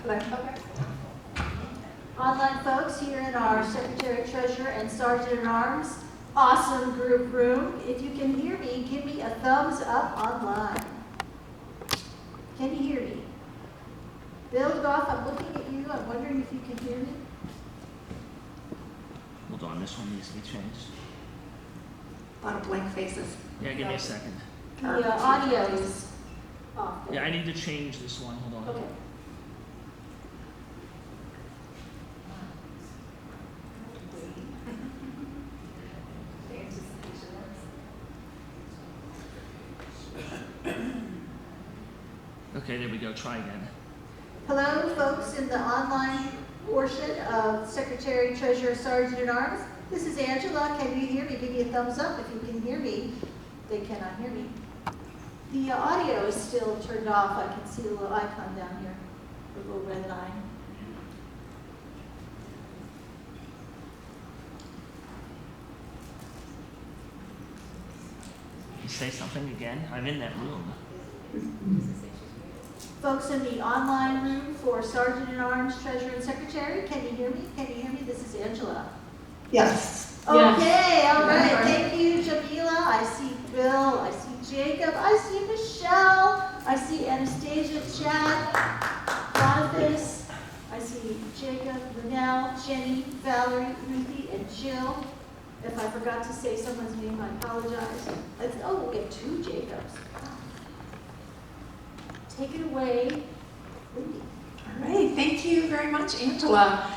Hello. Okay. Online folks here in our Secretary, Treasurer, and Sergeant at Arms awesome group room. If you can hear me, give me a thumbs up online. Can you hear me? Bill Goff, I'm looking at you. I'm wondering if you can hear me. Hold on, this one needs to be changed. A lot of blank faces. Yeah, give me a second. The audio is off. Yeah, I need to change this one. Hold on. Okay. Okay, there we go. Try again. Hello, folks in the online portion of Secretary, Treasurer, Sergeant at Arms. This is Angela. Can you hear me? Give me a thumbs up if you can hear me. They cannot hear me. The audio is still turned off. I can see a little icon down here, a little red line. You say something again? I'm in that room. Folks in the online room for Sergeant at Arms, Treasurer, and Secretary, can you hear me? Can you hear me? This is Angela. Yes. Okay, all right. Thank you, Jamila. I see Bill. I see Jacob. I see Michelle. I see Anastasia, Chad, Boniface. I see Jacob, Linnell, Jenny, Valerie, Ruthie, and Jill. If I forgot to say someone's name, I apologize. Oh, we have two Jacobs. Take it away, Lindy. All right, thank you very much, Angela.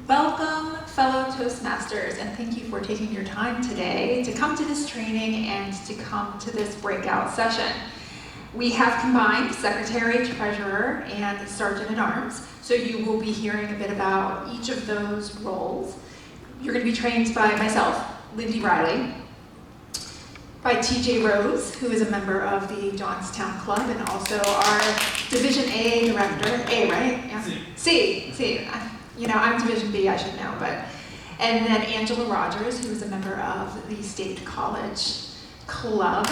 Welcome, fellow Toastmasters, and thank you for taking your time today to come to this training and to come to this breakout session. We have combined Secretary, Treasurer, and Sergeant at Arms, so you will be hearing a bit about each of those roles. You're going to be trained by myself, Lindy Riley, by TJ Rose, who is a member of the Johnstown Club and also our Division A Director. A, right? Yeah. C. You know, I'm Division B, I should know, but. And then Angela Rogers, who is a member of the State College Club.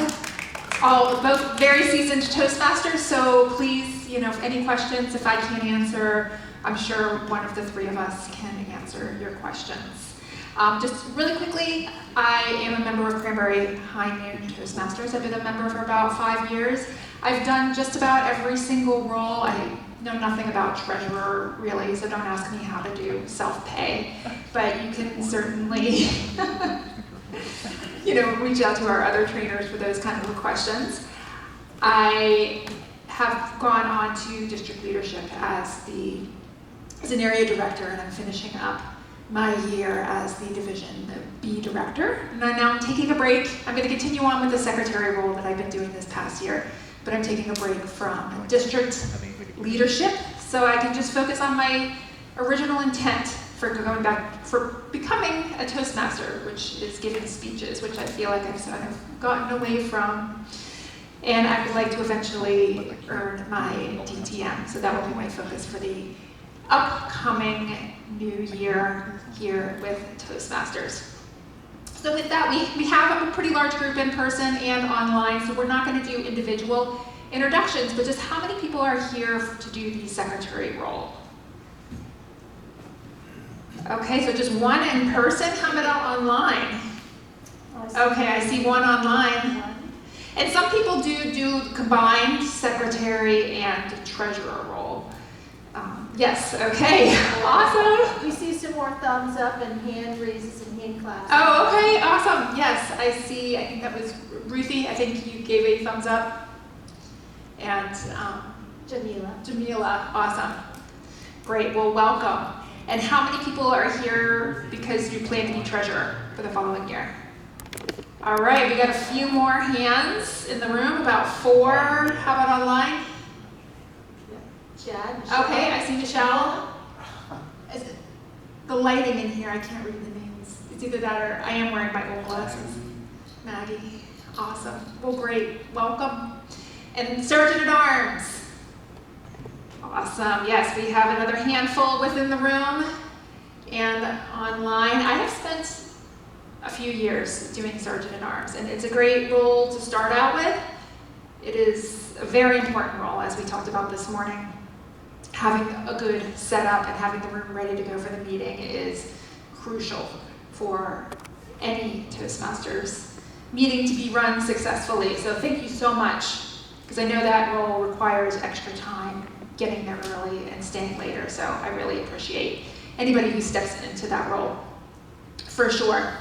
Both very seasoned Toastmasters, so please, you know, any questions, if I can't answer, I'm sure one of the three of us can answer your questions. Just really quickly, I am a member of Cranberry High Noon Toastmasters. I've been a member for about 5 years. I've done just about every single role. I know nothing about treasurer, really, so don't ask me how to do self-pay. But you can certainly, you know, reach out to our other trainers for those kind of questions. I have gone on to district leadership as an area director, and I'm finishing up my year as the Division B Director. And now I'm taking a break. I'm going to continue on with the secretary role that I've been doing this past year, but I'm taking a break from district leadership so I can just focus on my original intent for becoming a Toastmaster, which is giving speeches, which I feel like I've sort of gotten away from. And I would like to eventually earn my DTM, so that will be my focus for the upcoming new year here with Toastmasters. So with that, we have a pretty large group in person and online, so we're not going to do individual introductions, but just how many people are here to do the secretary role? Okay, so just one in person. How about online? Okay, I see one online. And some people do combined secretary and treasurer role. Yes, okay, awesome. We see some more thumbs up and hand raises and hand claps. Oh, okay, awesome. Yes, I see, I think that was Ruthie. I think you gave a thumbs up. And Jamila, awesome. Great, well, welcome. And how many people are here because you plan to be treasurer for the following year? All right, we got a few more hands in the room, about 4. How about online? Chad, okay, I see Michelle. The lighting in here, I can't read the names. It's either that or I am wearing my old glasses. Maggie, awesome. Well, great, welcome. And Sergeant at Arms. Awesome, yes, we have another handful within the room and online. I have spent a few years doing Sergeant at Arms, and it's a great role to start out with. It is a very important role, as we talked about this morning. having a good setup and having the room ready to go for the meeting is crucial for any Toastmasters meeting to be run successfully. So thank you so much, because I know that role requires extra time, getting there early and staying later. So I really appreciate anybody who steps into that role, for sure.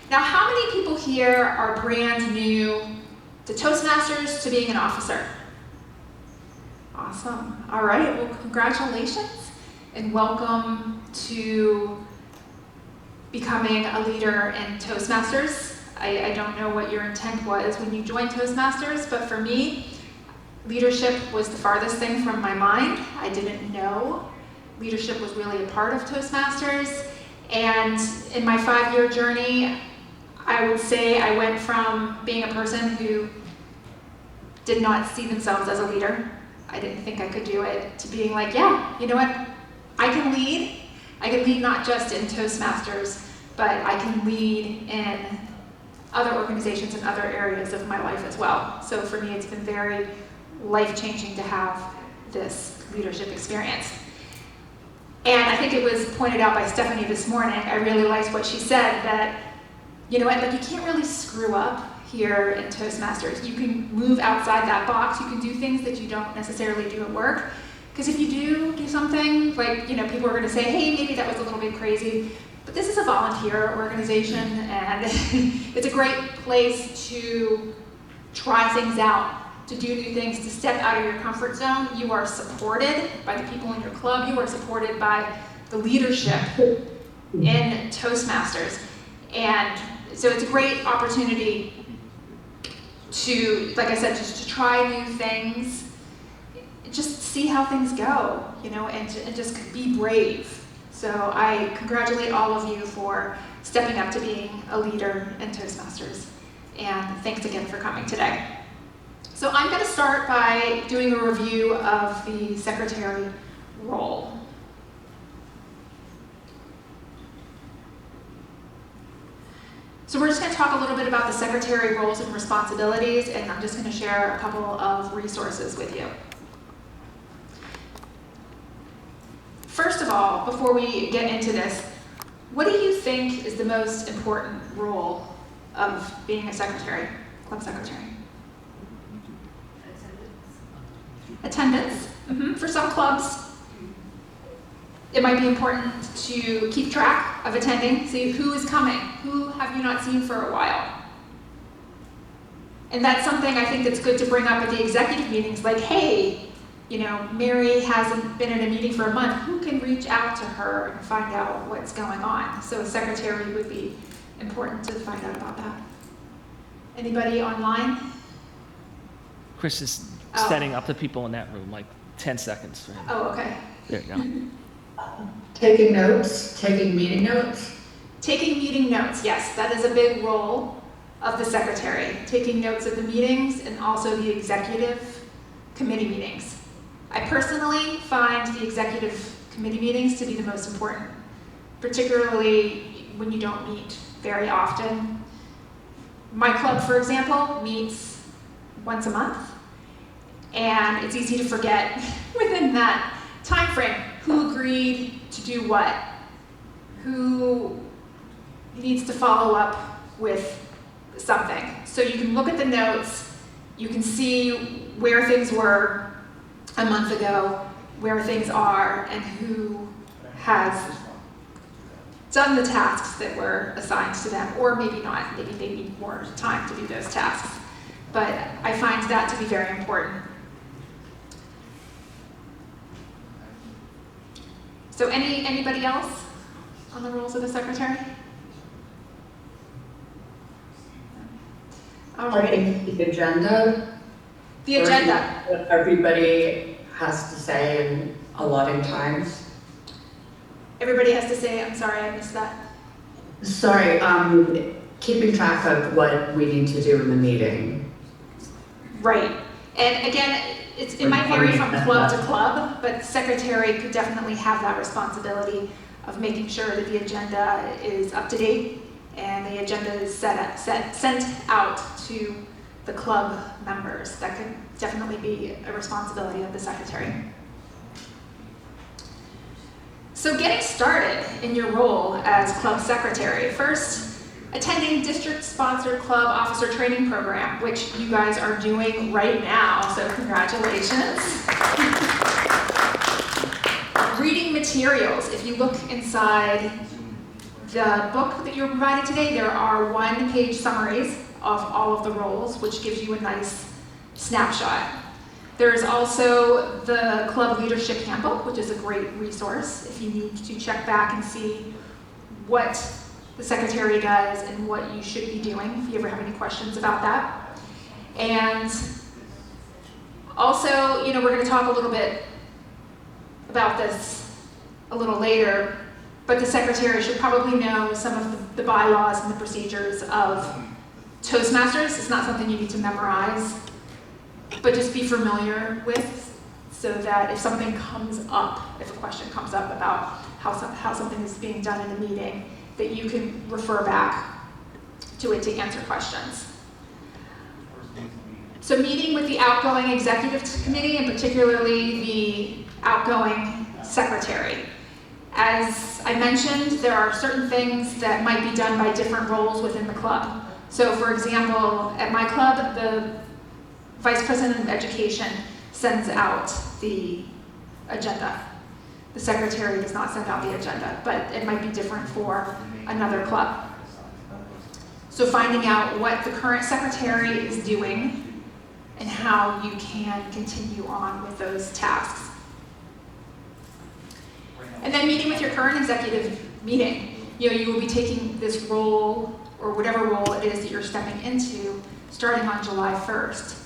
Now, how many people here are brand new to Toastmasters, to being an officer? Awesome. All right, well, congratulations and welcome to becoming a leader in Toastmasters. I don't know what your intent was when you joined Toastmasters, but for me, leadership was the farthest thing from my mind. I didn't know leadership was really a part of Toastmasters. And in my 5-year journey, I would say I went from being a person who did not see themselves as a leader, I didn't think I could do it, to being like, yeah, you know what, I can lead. I can lead not just in Toastmasters, but I can lead in other organizations and other areas of my life as well. So for me, it's been very life-changing to have this leadership experience. And I think it was pointed out by Stephanie this morning, I really liked what she said, that, you know what, like, you can't really screw up here in Toastmasters. You can move outside that box, you can do things that you don't necessarily do at work. Because if you do something, like, you know, people are gonna say, hey, maybe that was a little bit crazy, but this is a volunteer organization, and it's a great place to try things out, to do new things, to step out of your comfort zone. You are supported by the people in your club. You are supported by the leadership in Toastmasters. And so it's a great opportunity to, like I said, just to try new things, just see how things go, you know, and just be brave. So I congratulate all of you for stepping up to being a leader in Toastmasters. And thanks again for coming today. So I'm going to start by doing a review of the secretary role. So we're just going to talk a little bit about the secretary roles and responsibilities, and I'm just going to share a couple of resources with you. First of all, before we get into this, what do you think is the most important role of being a secretary, club secretary? Attendance. For some clubs, it might be important to keep track of attending, see who is coming, who have you not seen for a while. And that's something I think that's good to bring up at the executive meetings, like, hey, you know, Mary hasn't been in a meeting for a month, who can reach out to her and find out what's going on? So a secretary would be important to find out about that. Anybody online? Chris is setting up the people in that room, like 10 seconds for him. Oh, okay. There you go. Taking notes, taking meeting notes. Taking meeting notes, yes, that is a big role of the secretary. Taking notes of the meetings and also the executive committee meetings. I personally find the executive committee meetings to be the most important, particularly when you don't meet very often. My club, for example, meets once a month, and it's easy to forget within that time frame who agreed to do what, who needs to follow up with something. So you can look at the notes, you can see where things were a month ago, where things are, and who has done the tasks that were assigned to them, or maybe not, maybe they need more time to do those tasks. But I find that to be very important. So anybody else on the roles of the secretary? All I right. think the agenda. The agenda. What everybody has to say in allotting times. Everybody has to say, I'm sorry, I missed that. Sorry, keeping track of what we need to do in the meeting. Right. And again, it might vary from club to club, but secretary could definitely have that responsibility of making sure that the agenda is up to date and the agenda is sent out to the club members. That could definitely be a responsibility of the secretary. So getting started in your role as club secretary, first, attending district-sponsored club officer training program, which you guys are doing right now, so congratulations. Reading materials. If you look inside the book that you were provided today, there are one-page summaries of all of the roles, which gives you a nice snapshot. There is also the Club Leadership Handbook, which is a great resource if you need to check back and see what the secretary does and what you should be doing if you ever have any questions about that. And also, we're going to talk a little bit about this a little later, but the secretary should probably know some of the bylaws and the procedures of Toastmasters. It's not something you need to memorize, but just be familiar with, so that if something comes up, if a question comes up about how something is being done in a meeting, that you can refer back to it to answer questions. So meeting with the outgoing executive committee, and particularly the outgoing secretary. As I mentioned, there are certain things that might be done by different roles within the club. So for example, at my club, the Vice President of Education sends out the agenda. The secretary does not send out the agenda, but it might be different for another club. So finding out what the current secretary is doing and how you can continue on with those tasks. And then meeting with your current executive meeting. You will be taking this role, or whatever role it is that you're stepping into, starting on July 1st.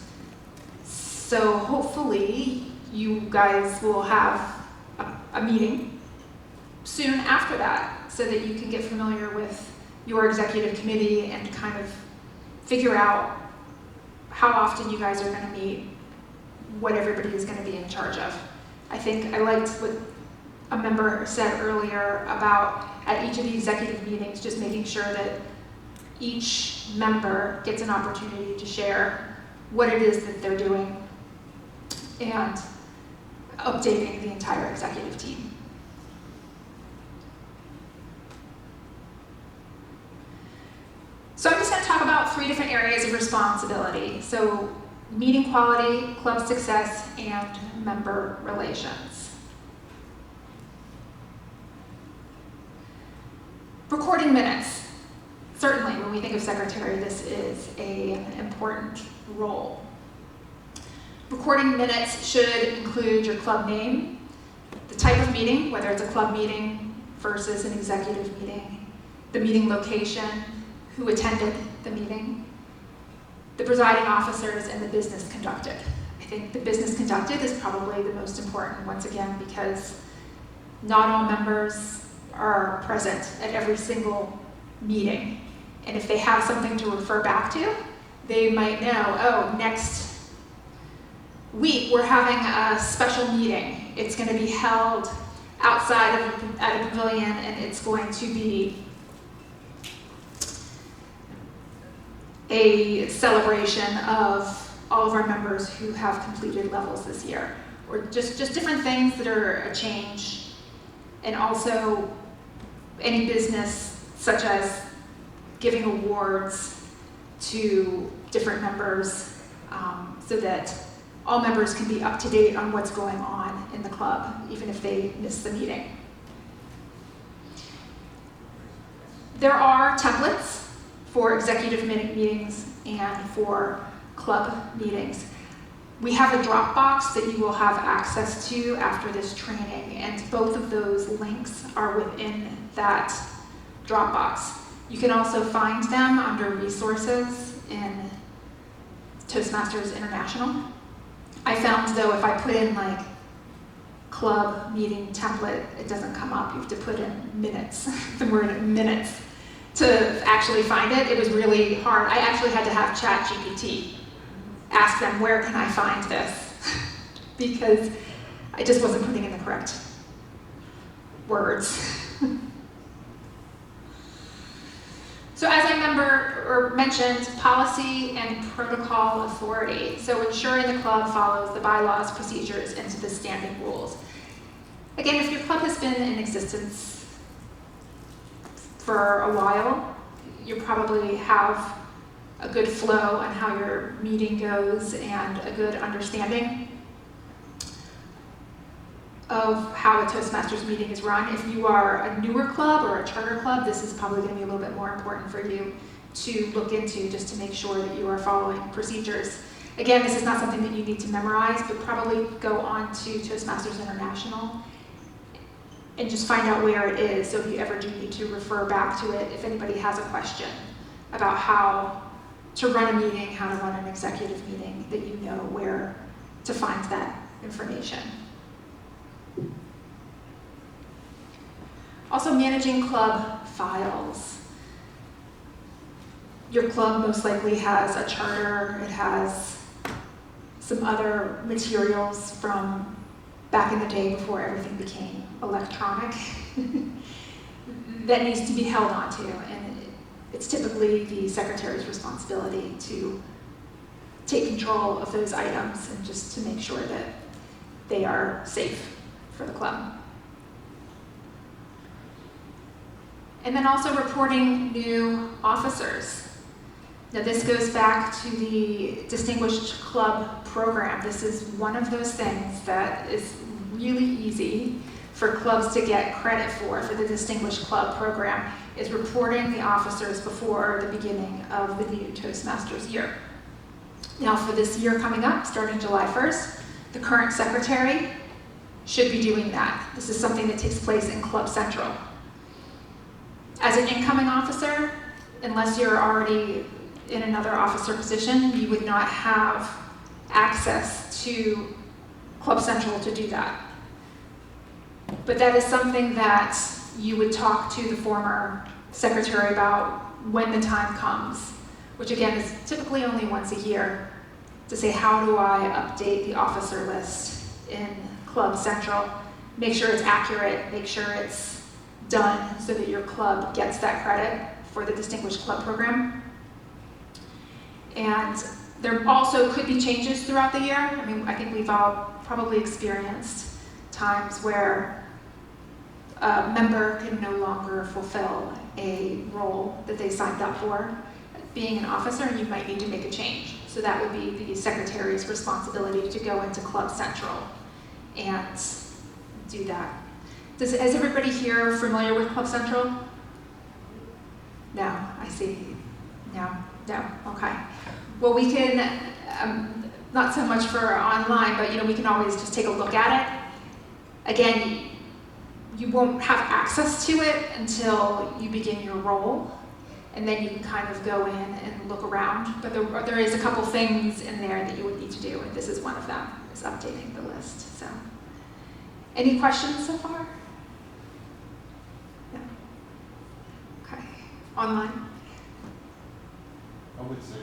So hopefully you guys will have a meeting soon after that, so that you can get familiar with your executive committee and kind of figure out how often you guys are going to meet, what everybody is going to be in charge of. I think I liked what a member said earlier about, at each of the executive meetings, just making sure that each member gets an opportunity to share what it is that they're doing and updating the entire executive team. So I'm just going to talk about 3 different areas of responsibility. So meeting quality, club success, and member relations. Recording minutes. Certainly, when we think of secretary, this is an important role. Recording minutes should include your club name, the type of meeting, whether it's a club meeting versus an executive meeting, the meeting location, who attended the meeting, the presiding officers, and the business conducted. I think the business conducted is probably the most important, once again, because not all members are present at every single meeting. And if they have something to refer back to, they might know, oh, next week we're having a special meeting. It's going to be held outside at a pavilion, and it's going to be a celebration of all of our members who have completed levels this year, or just different things that are a change, and also any business such as giving awards to different members, so that all members can be up to date on what's going on in the club, even if they miss the meeting. There are templates for executive meetings and for club meetings. We have a Dropbox that you will have access to after this training, and both of those links are within that Dropbox. You can also find them under resources in Toastmasters International. I found, though, if I put in like club meeting template, it doesn't come up. You have to put in minutes, the word minutes, to actually find it. It was really hard. I actually had to have ChatGPT ask them, where can I find this? Because I just wasn't putting in the correct words. So as I mentioned, policy and protocol authority. So ensuring the club follows the bylaws, procedures, and the standing rules. Again, if your club has been in existence for a while, you probably have a good flow on how your meeting goes and a good understanding of how a Toastmasters meeting is run. If you are a newer club or a charter club, this is probably going to be a little bit more important for you to look into, just to make sure that you are following procedures. Again, this is not something that you need to memorize, but probably go on to Toastmasters International and just find out where it is, so if you ever do need to refer back to it, if anybody has a question about how to run a meeting, how to run an executive meeting, that you know where to find that information. Also, managing club files. Your club most likely has a charter, it has some other materials from back in the day before everything became electronic that needs to be held onto, and it's typically the secretary's responsibility to take control of those items and just to make sure that they are safe for the club. And then also reporting new officers. Now this goes back to the Distinguished Club program. This is one of those things that is really easy for clubs to get credit for the Distinguished Club program, is reporting the officers before the beginning of the new Toastmasters year. Now for this year coming up, starting July 1st, the current secretary should be doing that. This is something that takes place in Club Central. As an incoming officer, unless you're already in another officer position, you would not have access to Club Central to do that. But that is something that you would talk to the former secretary about when the time comes, which again is typically only once a year, to say, how do I update the officer list in Club Central? Make sure it's accurate, make sure it's done so that your club gets that credit for the Distinguished Club program. And there also could be changes throughout the year. I mean, I think we've all probably experienced times where a member can no longer fulfill a role that they signed up for. Being an officer, you might need to make a change. So that would be the secretary's responsibility to go into Club Central and do that. Is everybody here familiar with Club Central? No, I see. No, okay. Well, we can, not so much for online, but we can always just take a look at it. Again, you won't have access to it until you begin your role, and then you can kind of go in and look around. But there is a couple things in there that you would need to do, and this is one of them, is updating the list. So, any questions so far? No? Okay. Online? I would say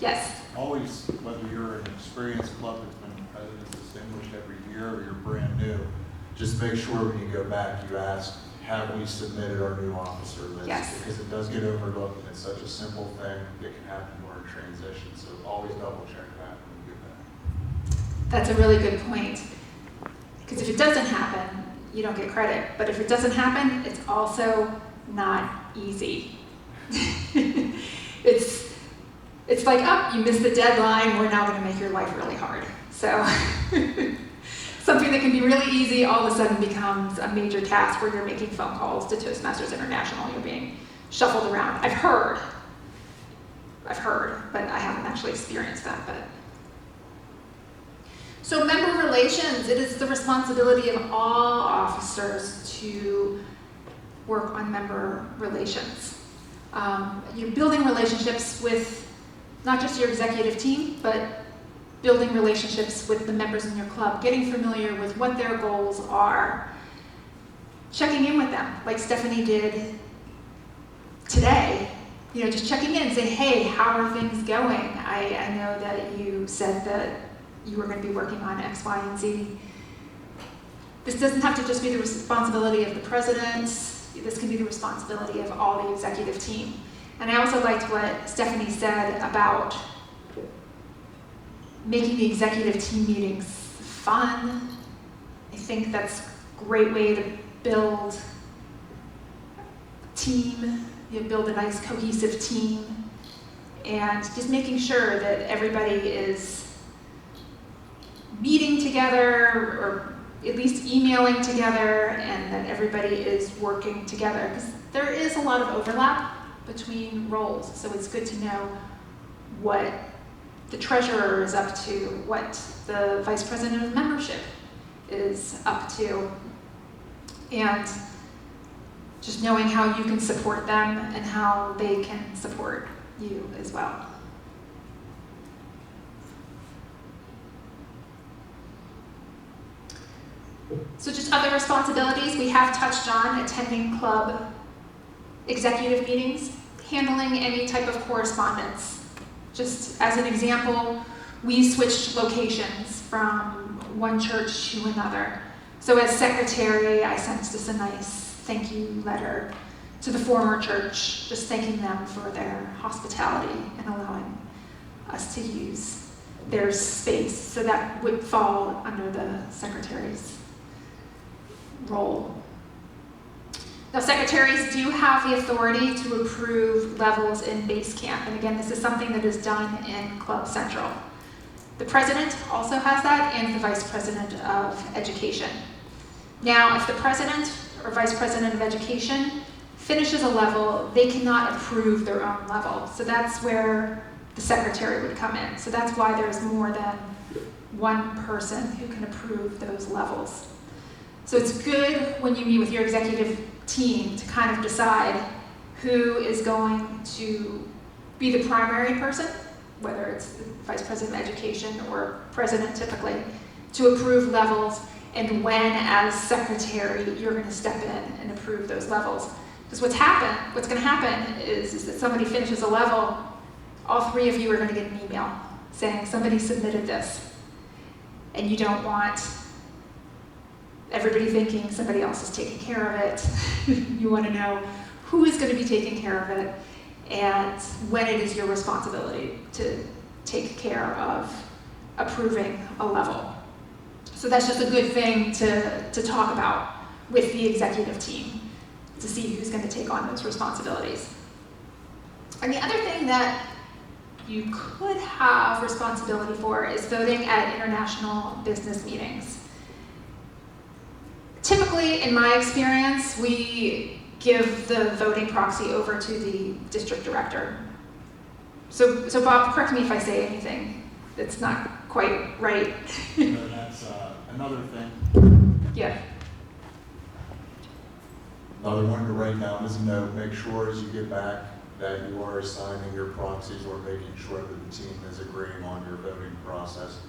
Yes. always, whether you're an experienced club that's been President's Distinguished every year or you're brand new, just make sure when you go back you ask, have we submitted our new officer list? Yes. Because it does get overlooked and it's such a simple thing that can happen during transition. So always double check that when you get back. That's a really good point. Because if it doesn't happen, you don't get credit. But if it doesn't happen, it's also not easy. It's like, oh, you missed the deadline, we're now going to make your life really hard. So something that can be really easy all of a sudden becomes a major task where you're making phone calls to Toastmasters International, you're being shuffled around. I've heard, but I haven't actually experienced that. But so member relations, it is the responsibility of all officers to work on member relations. You're building relationships with not just your executive team, but building relationships with the members in your club, getting familiar with what their goals are, checking in with them, like Stephanie did today. Just checking in and saying, hey, how are things going? I know that you said that you were going to be working on X, Y, and Z. This doesn't have to just be the responsibility of the president. This can be the responsibility of all the executive team. And I also liked what Stephanie said about making the executive team meetings fun I think that's a great way to build team, build a nice cohesive team, and just making sure that everybody is meeting together or at least emailing together, and that everybody is working together, because there is a lot of overlap between roles. So it's good to know what the treasurer is up to, what the vice president of membership is up to, and just knowing how you can support them and how they can support you as well. So just other responsibilities, we have touched on attending club executive meetings, handling any type of correspondence. Just as an example, we switched locations from one church to another. So as secretary, I sent just a nice thank you letter to the former church, just thanking them for their hospitality and allowing us to use their space. So that would fall under the secretary's role. Now, secretaries do have the authority to approve levels in base camp. And again, this is something that is done in Club Central. The president also has that, and the vice president of education. Now, if the president or vice president of education finishes a level, they cannot approve their own level. So that's where the secretary would come in. So that's why there's more than one person who can approve those levels. So it's good when you meet with your executive team to kind of decide who is going to be the primary person, whether it's the vice president of education or president typically, to approve levels, and when, as secretary, you're going to step in and approve those levels. Because what's going to happen is that somebody finishes a level, all three of you are going to get an email saying somebody submitted this, and you don't want everybody thinking somebody else is taking care of it. You want to know who is going to be taking care of it and when it is your responsibility to take care of approving a level. So that's just a good thing to talk about with the executive team, to see who's going to take on those responsibilities. And the other thing that you could have responsibility for is voting at international business meetings. Typically, in my experience, we give the voting proxy over to the district director. So Bob, correct me if I say anything that's not quite right. And that's another thing. Yeah. Another one to write down is a note. Make sure as you get back that you are assigning your proxies or making sure that the team is agreeing on your voting process.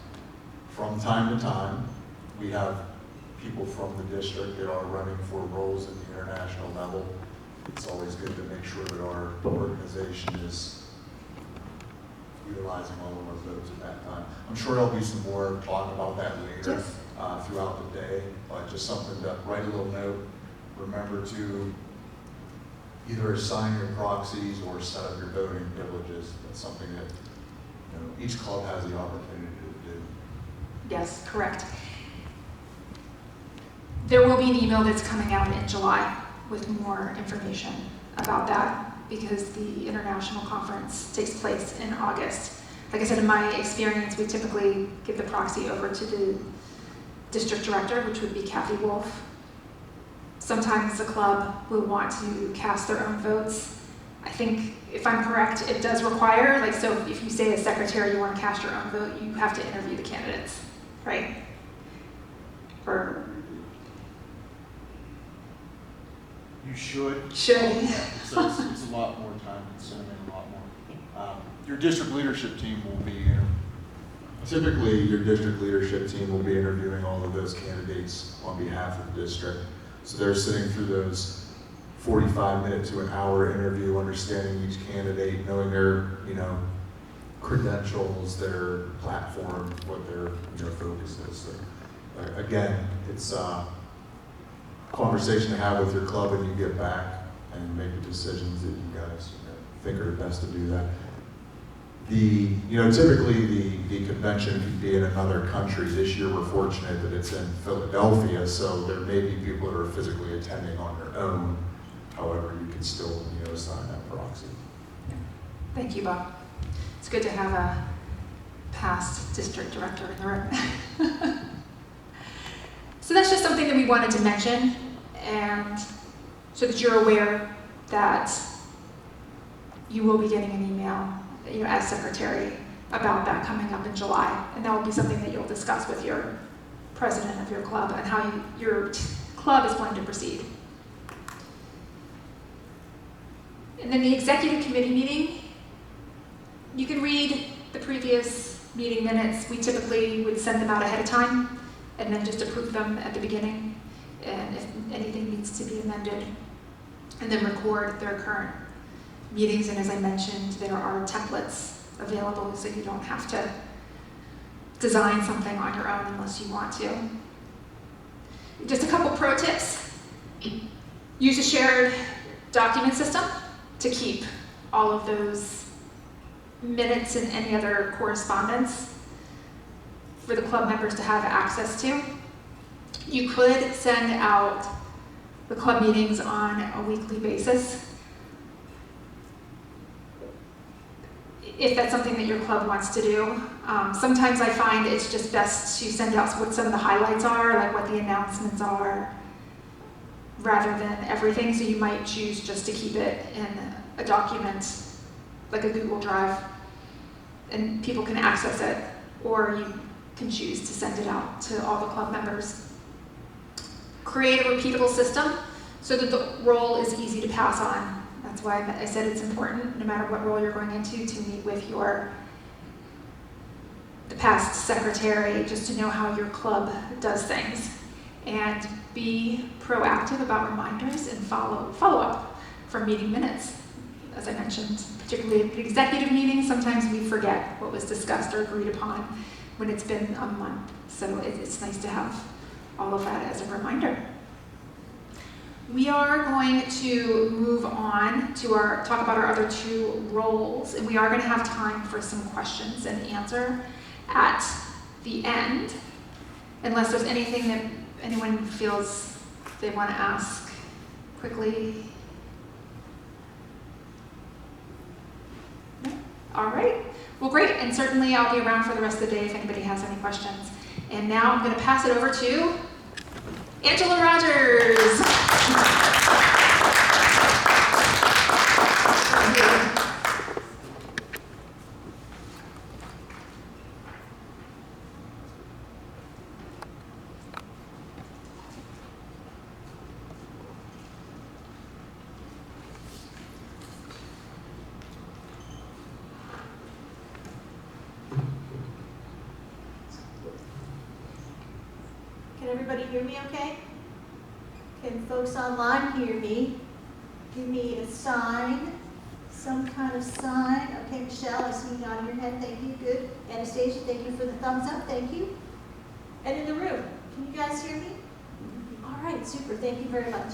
From time to time, we have people from the district that are running for roles at the international level. It's always good to make sure that our organization is utilizing all of our votes at that time. I'm sure there'll be some more talk about that later throughout the day, but just something to write a little note. Remember to either assign your proxies or set up your voting privileges. That's something that each club has the opportunity to do. Yes, correct. There will be an email that's coming out in July with more information about that, because the international conference takes place in August. Like I said, in my experience, we typically give the proxy over to the district director, which would be Kathy Wolf. Sometimes the club will want to cast their own votes. I think, if I'm correct, it does require, so if you say as secretary you want to cast your own vote, you have to interview the candidates, right? You should. Should. It's a lot more time consuming, a lot more. Your district leadership team will be, typically your district leadership team will be interviewing all of those candidates on behalf of the district. So they're sitting through those 45-minute to an hour interview, understanding each candidate, knowing their, credentials, their platform, what their focus is. So, again, it's conversation to have with your club when you get back and make the decisions that you guys think are best to do that. Typically the convention can be in another country. This year we're fortunate that it's in Philadelphia, so there may be people that are physically attending on their own. However, you can still, assign that proxy. Thank you, Bob. It's good to have a past district director in the room. So that's just something that we wanted to mention, and so that you're aware that you will be getting an email, as secretary about that coming up in July, and that will be something that you'll discuss with your president of your club and how your club is going to proceed. And then the executive committee meeting, you can read the previous meeting minutes. We typically would send them out ahead of time and then just approve them at the beginning, and if anything needs to be amended, and then record their current meetings. And as I mentioned, there are templates available, so you don't have to design something on your own unless you want to. Just a couple pro tips. Use a shared document system to keep all of those minutes and any other correspondence for the club members to have access to. You could send out the club meetings on a weekly basis if that's something that your club wants to do. Sometimes I find it's just best to send out what some of the highlights are, like what the announcements are, rather than everything. So you might choose just to keep it in a document, like a Google Drive, and people can access it, or you can choose to send it out to all the club members. Create a repeatable system so that the role is easy to pass on. That's why I said it's important, no matter what role you're going into, to meet with the past secretary, just to know how your club does things. And be proactive about reminders and follow up from meeting minutes. As I mentioned, particularly at executive meetings, sometimes we forget what was discussed or agreed upon when it's been a month. So it's nice to have all of that as a reminder. We are going to move on to talk about our other two roles, and we are going to have time for some questions and answer at the end, unless there's anything that anyone feels they want to ask quickly. No? All right. Well, great, and certainly I'll be around for the rest of the day if anybody has any questions. And now I'm going to pass it over to Angela Rogers. Can everybody hear me okay? Can folks online hear me? Give me a sign, some kind of sign. Okay, Michelle, I see you nodding your head. Thank you. Good. Anastasia, thank you for the thumbs up. Thank you. And in the room, can you guys hear me? All right, super. Thank you very much.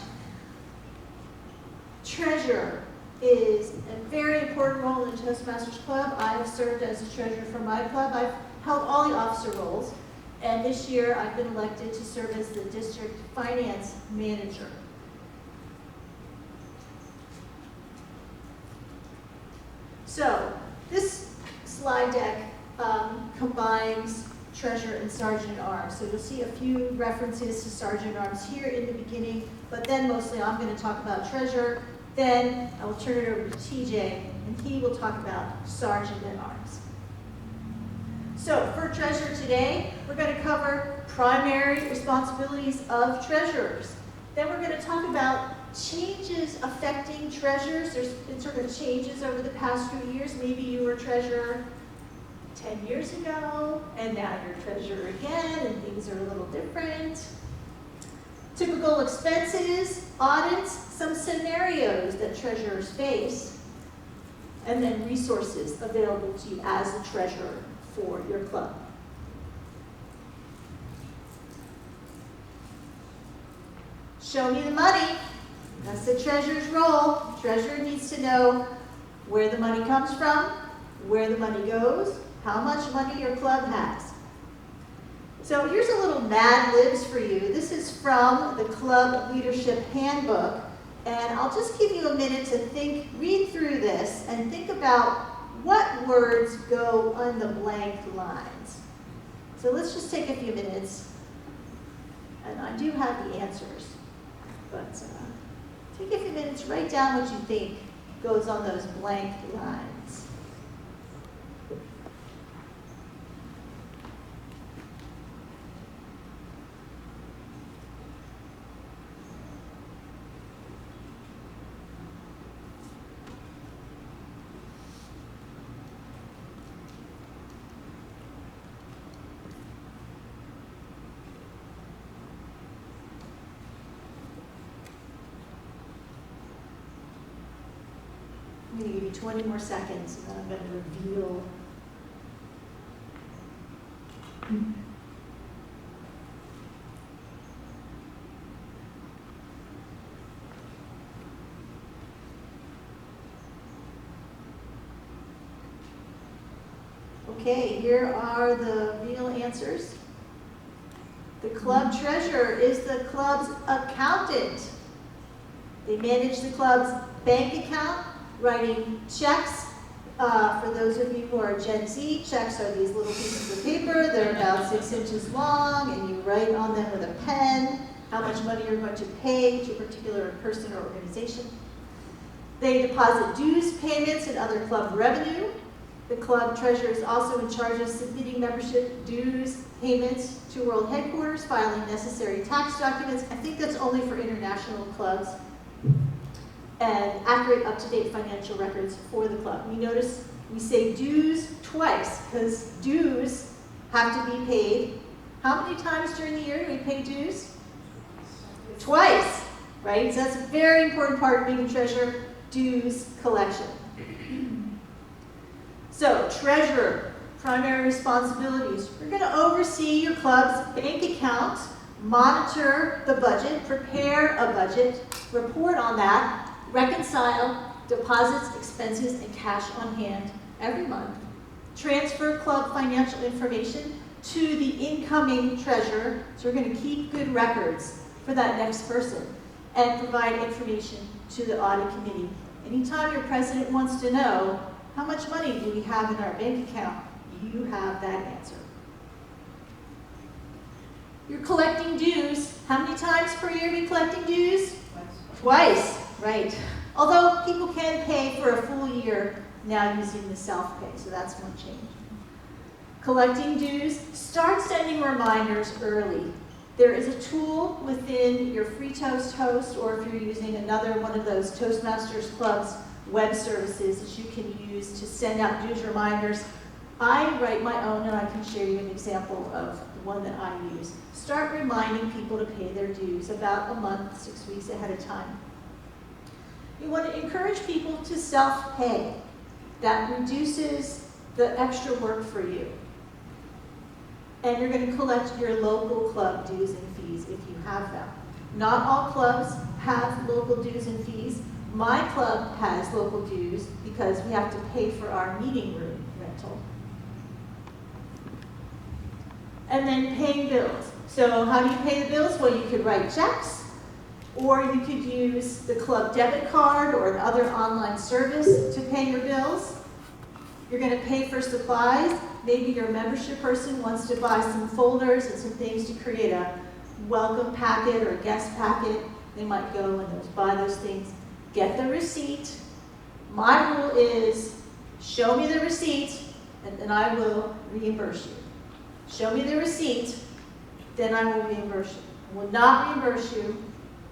Treasurer is a very important role in the Toastmasters Club. I have served as a treasurer for my club. I've held all the officer roles. And this year, I've been elected to serve as the district finance manager. So, this slide deck combines treasurer and sergeant at arms. So you'll see a few references to sergeant at arms here in the beginning, but then mostly I'm going to talk about treasurer. Then I will turn it over to TJ, and he will talk about sergeant at arms. So for treasurer today, we're going to cover primary responsibilities of treasurers. Then we're going to talk about changes affecting treasurers. There's been sort of changes over the past few years. Maybe you were treasurer 10 years ago, and now you're treasurer again, and things are a little different. Typical expenses, audits, some scenarios that treasurers face, and then resources available to you as a treasurer for your club. Show me the money. That's the treasurer's role. Treasurer needs to know where the money comes from, where the money goes, how much money your club has. So here's a little Mad Libs for you. This is from the Club Leadership Handbook, and I'll just give you a minute to read through this, and think about what words go on the blank lines. So let's just take a few minutes, and I do have the answers, but take a few minutes, write down what you think goes on those blank lines. I'm going to give you 20 more seconds, and then I'm going to reveal. Okay, here are the real answers. The club treasurer is the club's accountant. They manage the club's bank account, writing checks. For those of you who are Gen Z, checks are these little pieces of paper. They're about 6 inches long, and you write on them with a pen how much money you're going to pay to a particular person or organization. They deposit dues payments and other club revenue. The club treasurer is also in charge of submitting membership dues payments to world headquarters, filing necessary tax documents. I think that's only for international clubs. And accurate, up-to-date financial records for the club. We notice we say dues twice, because dues have to be paid. How many times during the year do we pay dues? Twice, right? So that's a very important part of being a treasurer, dues collection. So, treasurer, primary responsibilities. We're going to oversee your club's bank account, monitor the budget, prepare a budget, report on that, reconcile deposits, expenses, and cash on hand every month. Transfer club financial information to the incoming treasurer. So we're going to keep good records for that next person and provide information to the audit committee. Anytime your president wants to know how much money do we have in our bank account, you have that answer. You're collecting dues. How many times per year are we collecting dues? Twice. Right. Although people can pay for a full year now using the self-pay, so that's one change. Collecting dues, start sending reminders early. There is a tool within your Free Toast host, or if you're using another one of those Toastmasters Club's web services that you can use to send out dues reminders. I write my own, and I can share you an example of the one that I use. Start reminding people to pay their dues about a month, 6 weeks ahead of time. You want to encourage people to self-pay. That reduces the extra work for you. And you're going to collect your local club dues and fees if you have them. Not all clubs have local dues and fees. My club has local dues because we have to pay for our meeting room rental. And then paying bills. So how do you pay the bills? Well, you could write checks, or you could use the club debit card or another online service to pay your bills. You're going to pay for supplies. Maybe your membership person wants to buy some folders and some things to create a welcome packet or a guest packet. They might go and buy those things. Get the receipt. My rule is, show me the receipt, and then I will reimburse you. Show me the receipt, then I will reimburse you. I will not reimburse you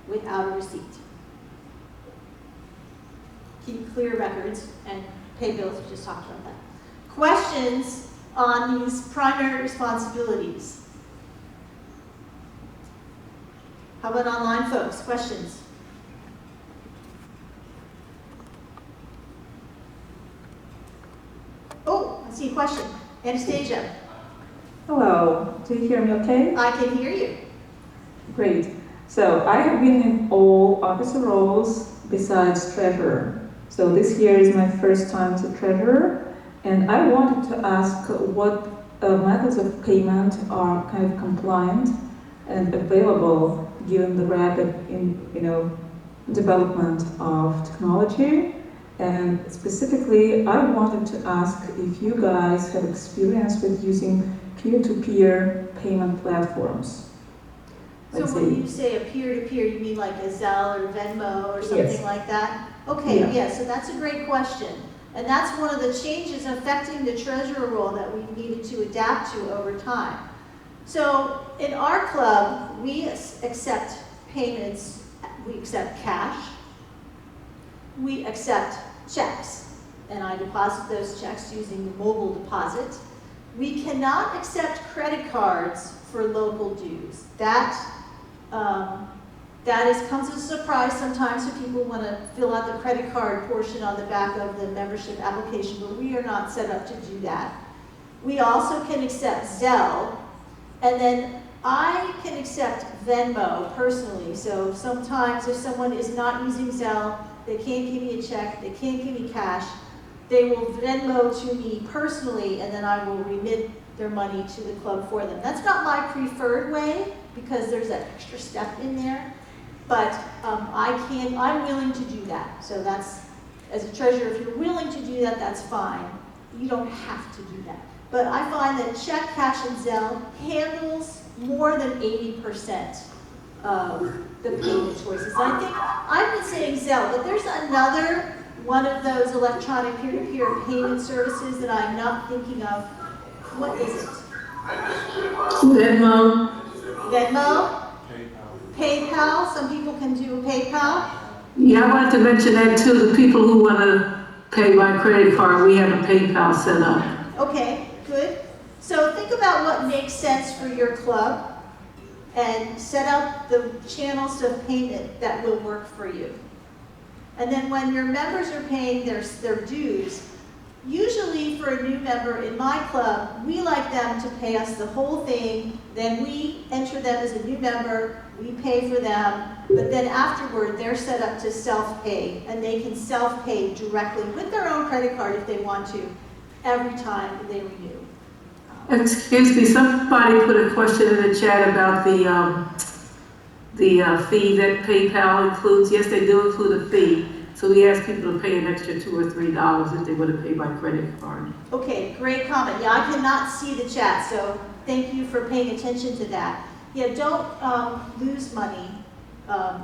without a receipt. Keep clear records and pay bills. We just talked about that. Questions on these primary responsibilities? How about online folks? Questions? Oh, I see a question. Anastasia. Hello, do you hear me okay? I can hear you. Great. So I have been in all officer roles besides treasurer. So this year is my first time as a treasurer, And I wanted to ask what methods of payment are kind of compliant and available given the rapid, development of technology. And specifically, I wanted to ask if you guys have experience with using peer-to-peer payment platforms. So Let's when see. you say a peer-to-peer, you mean like a Zelle or Venmo or something Yes. like that? Okay, Yeah. yeah, so that's a great question. And that's one of the changes affecting the treasurer role that we needed to adapt to over time. So in our club, we accept payments, we accept cash, we accept checks, and I deposit those checks using the mobile deposit. We cannot accept credit cards for local dues. That comes as a surprise sometimes when people want to fill out the credit card portion on the back of the membership application, but we are not set up to do that. We also can accept Zelle, and then I can accept Venmo personally. So sometimes if someone is not using Zelle, they can't give me a check, they can't give me cash, they will Venmo to me personally, and then I will remit their money to the club for them. That's not my preferred way because there's that extra step in there, but I'm willing to do that. So that's, as a treasurer, if you're willing to do that, that's fine. You don't have to do that. But I find that check, cash, and Zelle handles more than 80% of the payment choices. I think I've been saying Zelle, but there's another one of those electronic peer-to-peer payment services that I'm not thinking of. What is it? Venmo. Venmo? PayPal. Some people can do PayPal. Yeah, I wanted to mention that too. The people who want to pay by credit card, we have a PayPal set up. Okay, good. So think about what makes sense for your club and set up the channels of payment that will work for you. And then when your members are paying their dues, usually for a new member in my club, we like them to pay us the whole thing, then we enter them as a new member, we pay for them, but then afterward they're set up to self-pay, and they can self-pay directly with their own credit card if they want to, every time they renew. Excuse me, somebody put a question in the chat about the fee that PayPal includes. Yes, they do include a fee. So we ask people to pay an extra $2 or $3 if they want to pay by credit card. Okay, great comment. Yeah, I cannot see the chat, so thank you for paying attention to that. Yeah, don't lose money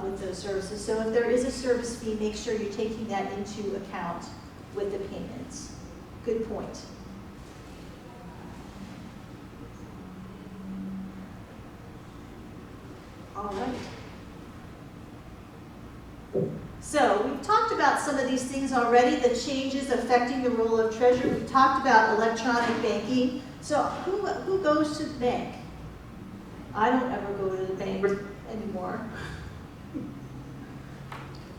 with those services. So if there is a service fee, make sure you're taking that into account with the payments. Good point. All right. So we've talked about some of these things already, the changes affecting the role of treasurer. We've talked about electronic banking. So who goes to the bank? I don't ever go to the bank anymore.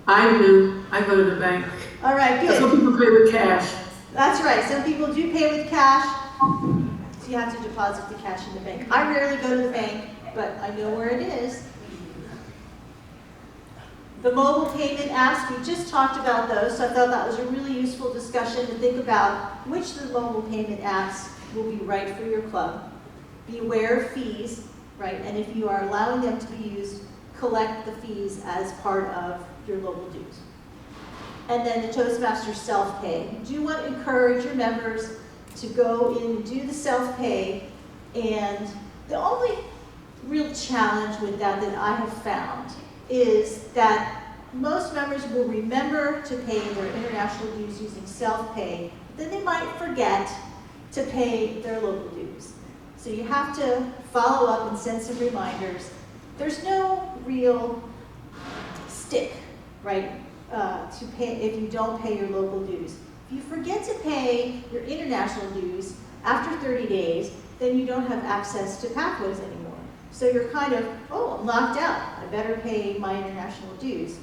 I do. I go to the bank. All right, good. Some people pay with cash. That's right. Some people do pay with cash, so you have to deposit the cash in the bank. I rarely go to the bank, but I know where it is. The mobile payment apps, we just talked about those, so I thought that was a really useful discussion to think about which of the mobile payment apps will be right for your club. Be aware of fees, right? And if you are allowing them to be used, collect the fees as part of your local dues. And then the Toastmasters self-pay. You do want to encourage your members to go in and do the self-pay, and the only real challenge with that I have found is that most members will remember to pay their international dues using self-pay, then they might forget to pay their local dues. So you have to follow up and send some reminders. There's no real stick, right, to pay if you don't pay your local dues. If you forget to pay your international dues after 30 days, then you don't have access to pathways anymore. So you're kind of, oh, I'm locked out. I better pay my international dues.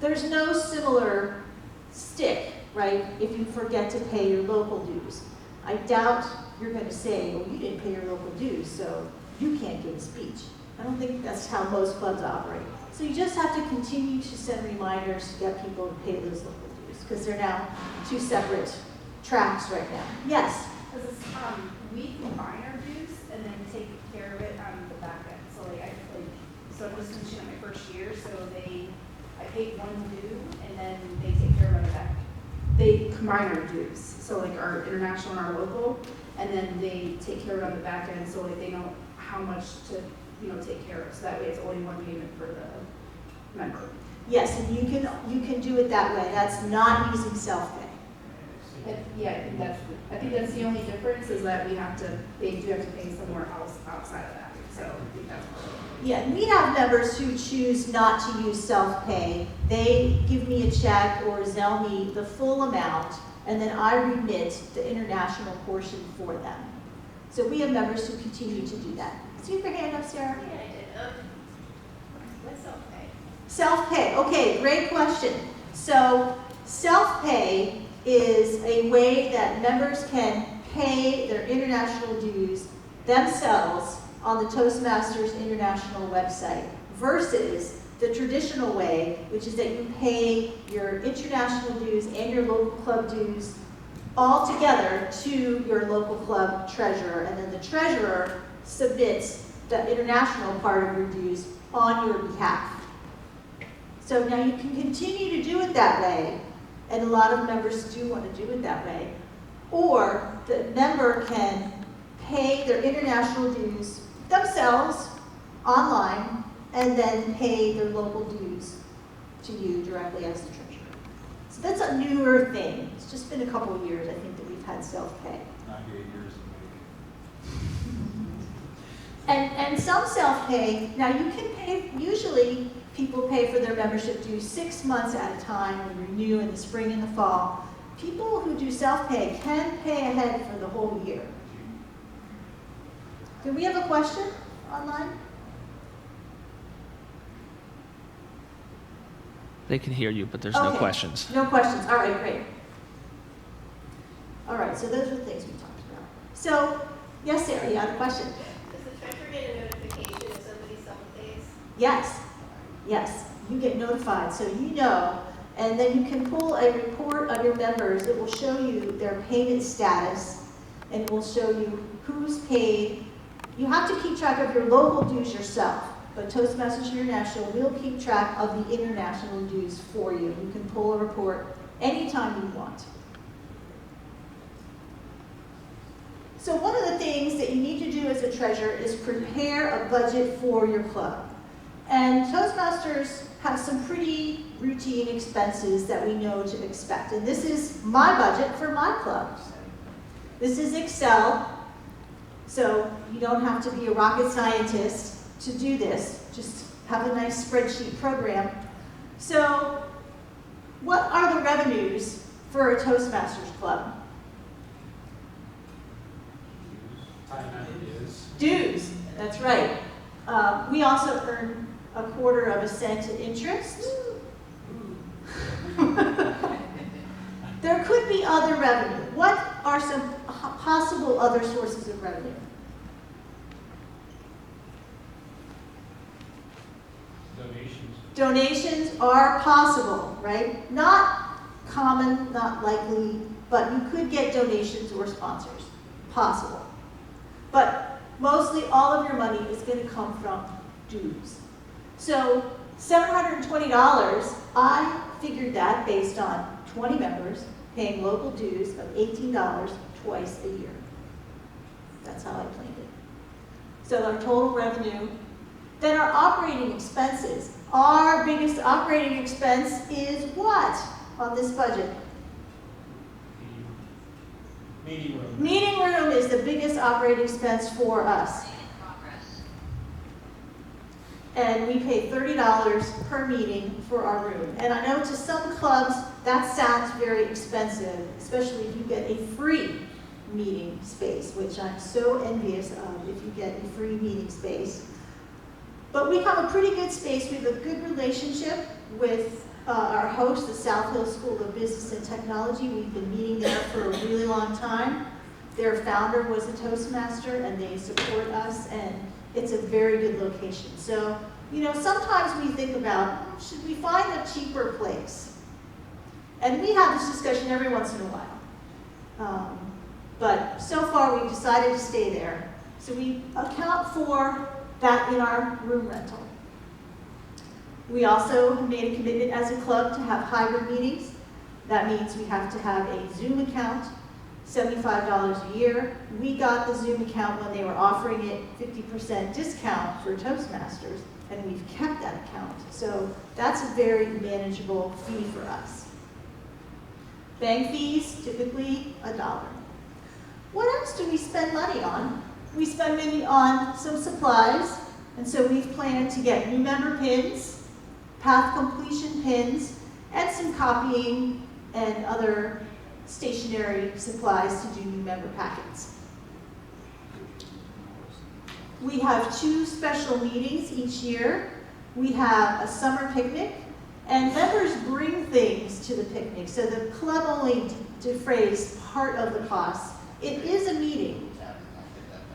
There's no similar stick, right, if you forget to pay your local dues. I doubt you're going to say, well, you didn't pay your local dues, so you can't give a speech. I don't think that's how most clubs operate. So you just have to continue to send reminders to get people to pay those local dues, because they're now two separate tracks right now. Yes? Because it's, we combine our dues and then take care of it on the back end. So so I'm just finishing up my first year, so I paid one due and then they take care of it on the back. They combine our dues, so like our international and our local, and then they take care of it on the back end, so like they know how much to, take care of. So that way it's only one payment for the member. Yes, and you can do it that way. That's not using self-pay. Yeah, I think that's the only difference is that they do have to pay somewhere else outside of that. So I think that's part of it. Yeah, and we have members who choose not to use self-pay. They give me a check or Zelle me the full amount, and then I remit the international portion for them. So we have members who continue to do that. So you have your hand up, Sarah. Yeah, I did. What's self-pay? Self-pay, okay, great question. So self-pay is a way that members can pay their international dues themselves on the Toastmasters International website versus the traditional way, which is that you pay your international dues and your local club dues all together to your local club treasurer, and then the treasurer submits the international part of your dues on your behalf. So now you can continue to do it that way, and a lot of members do want to do it that way, or the member can pay their international dues themselves online and then pay their local dues to you directly as the treasurer. So that's a newer thing. It's just been a couple of years, I think, that we've had self-pay. 98 years And some self-pay, now you can pay, usually people pay for their membership dues 6 months at a time and renew in the spring and the fall. People who do self-pay can pay ahead for the whole year. Do we have a question online? They can hear you, but there's no Okay. questions. No questions. All right, great. All right, so those are the things we talked about. So, yes, Sarah, you had a question? Does the treasurer get a notification if somebody self-pays? Yes, yes, you get notified, so you know, and then you can pull a report of your members. It will show you their payment status, and it will show you who's paid. You have to keep track of your local dues yourself, but Toastmasters International will keep track of the international dues for you. You can pull a report anytime you want. So one of the things that you need to do as a treasurer is prepare a budget for your club. And Toastmasters have some pretty routine expenses that we know to expect. And this is my budget for my club. This is Excel, so you don't have to be a rocket scientist to do this. Just have a nice spreadsheet program. So what are the revenues for a Toastmasters club? Dues, that's right. We also earn 1/4 cent in interest. There could be other revenue. What are some possible other sources of revenue? Donations are possible, right? Not common, not likely, but you could get donations or sponsors. Possible. But mostly all of your money is going to come from dues. So $720, I figured that based on 20 members paying local dues of $18 twice a year. That's how I planned it. So our total revenue, then our operating expenses. Our biggest operating expense is what on this budget? Meeting room. Meeting room is the biggest operating expense for us. And we pay $30 per meeting for our room. And I know to some clubs that sounds very expensive, especially if you get a free meeting space, which I'm so envious of if you get a free meeting space. But we have a pretty good space. We have a good relationship with our host, the South Hill School of Business and Technology. We've been meeting there for a really long time. Their founder was a Toastmaster, and they support us, and it's a very good location. So, you know, sometimes we think about, should we find a cheaper place? And we have this discussion every once in a while. But so far, we've decided to stay there. So we account for that in our room rental. We also have made a commitment as a club to have hybrid meetings. That means we have to have a Zoom account, $75 a year. We got the Zoom account when they were offering it 50% discount for Toastmasters, and we've kept that account. So that's a very manageable fee for us. Bank fees, typically $1. What else do we spend money on? We spend money on some supplies, and so we've planned to get new member pins, path completion pins, and some copying and other stationery supplies to do new member packets. We have 2 special meetings each year. We have a summer picnic, and members bring things to the picnic, so the club only defrays part of the cost. It is a meeting,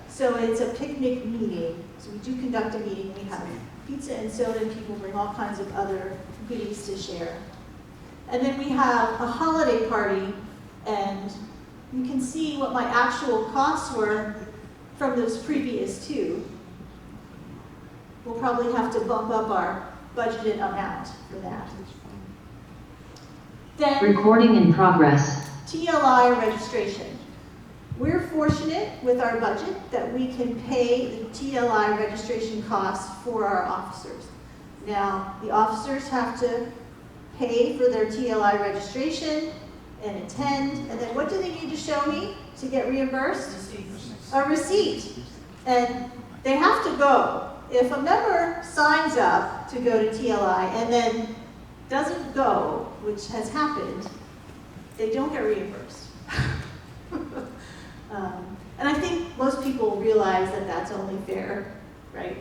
so it's a picnic meeting. So we do conduct a meeting. We have pizza and soda, and people bring all kinds of other goodies to share. And then we have a holiday party, and you can see what my actual costs were from those previous 2. We'll probably have to bump up our budgeted amount for that. Then, recording in progress. TLI registration. We're fortunate with our budget that we can pay the TLI registration costs for our officers. Now, the officers have to pay for their TLI registration and attend, and then what do they need to show me to get reimbursed? A receipt. And they have to go. If a member signs up to go to TLI and then doesn't go, which has happened, they don't get reimbursed. And I think most people realize that that's only fair, right?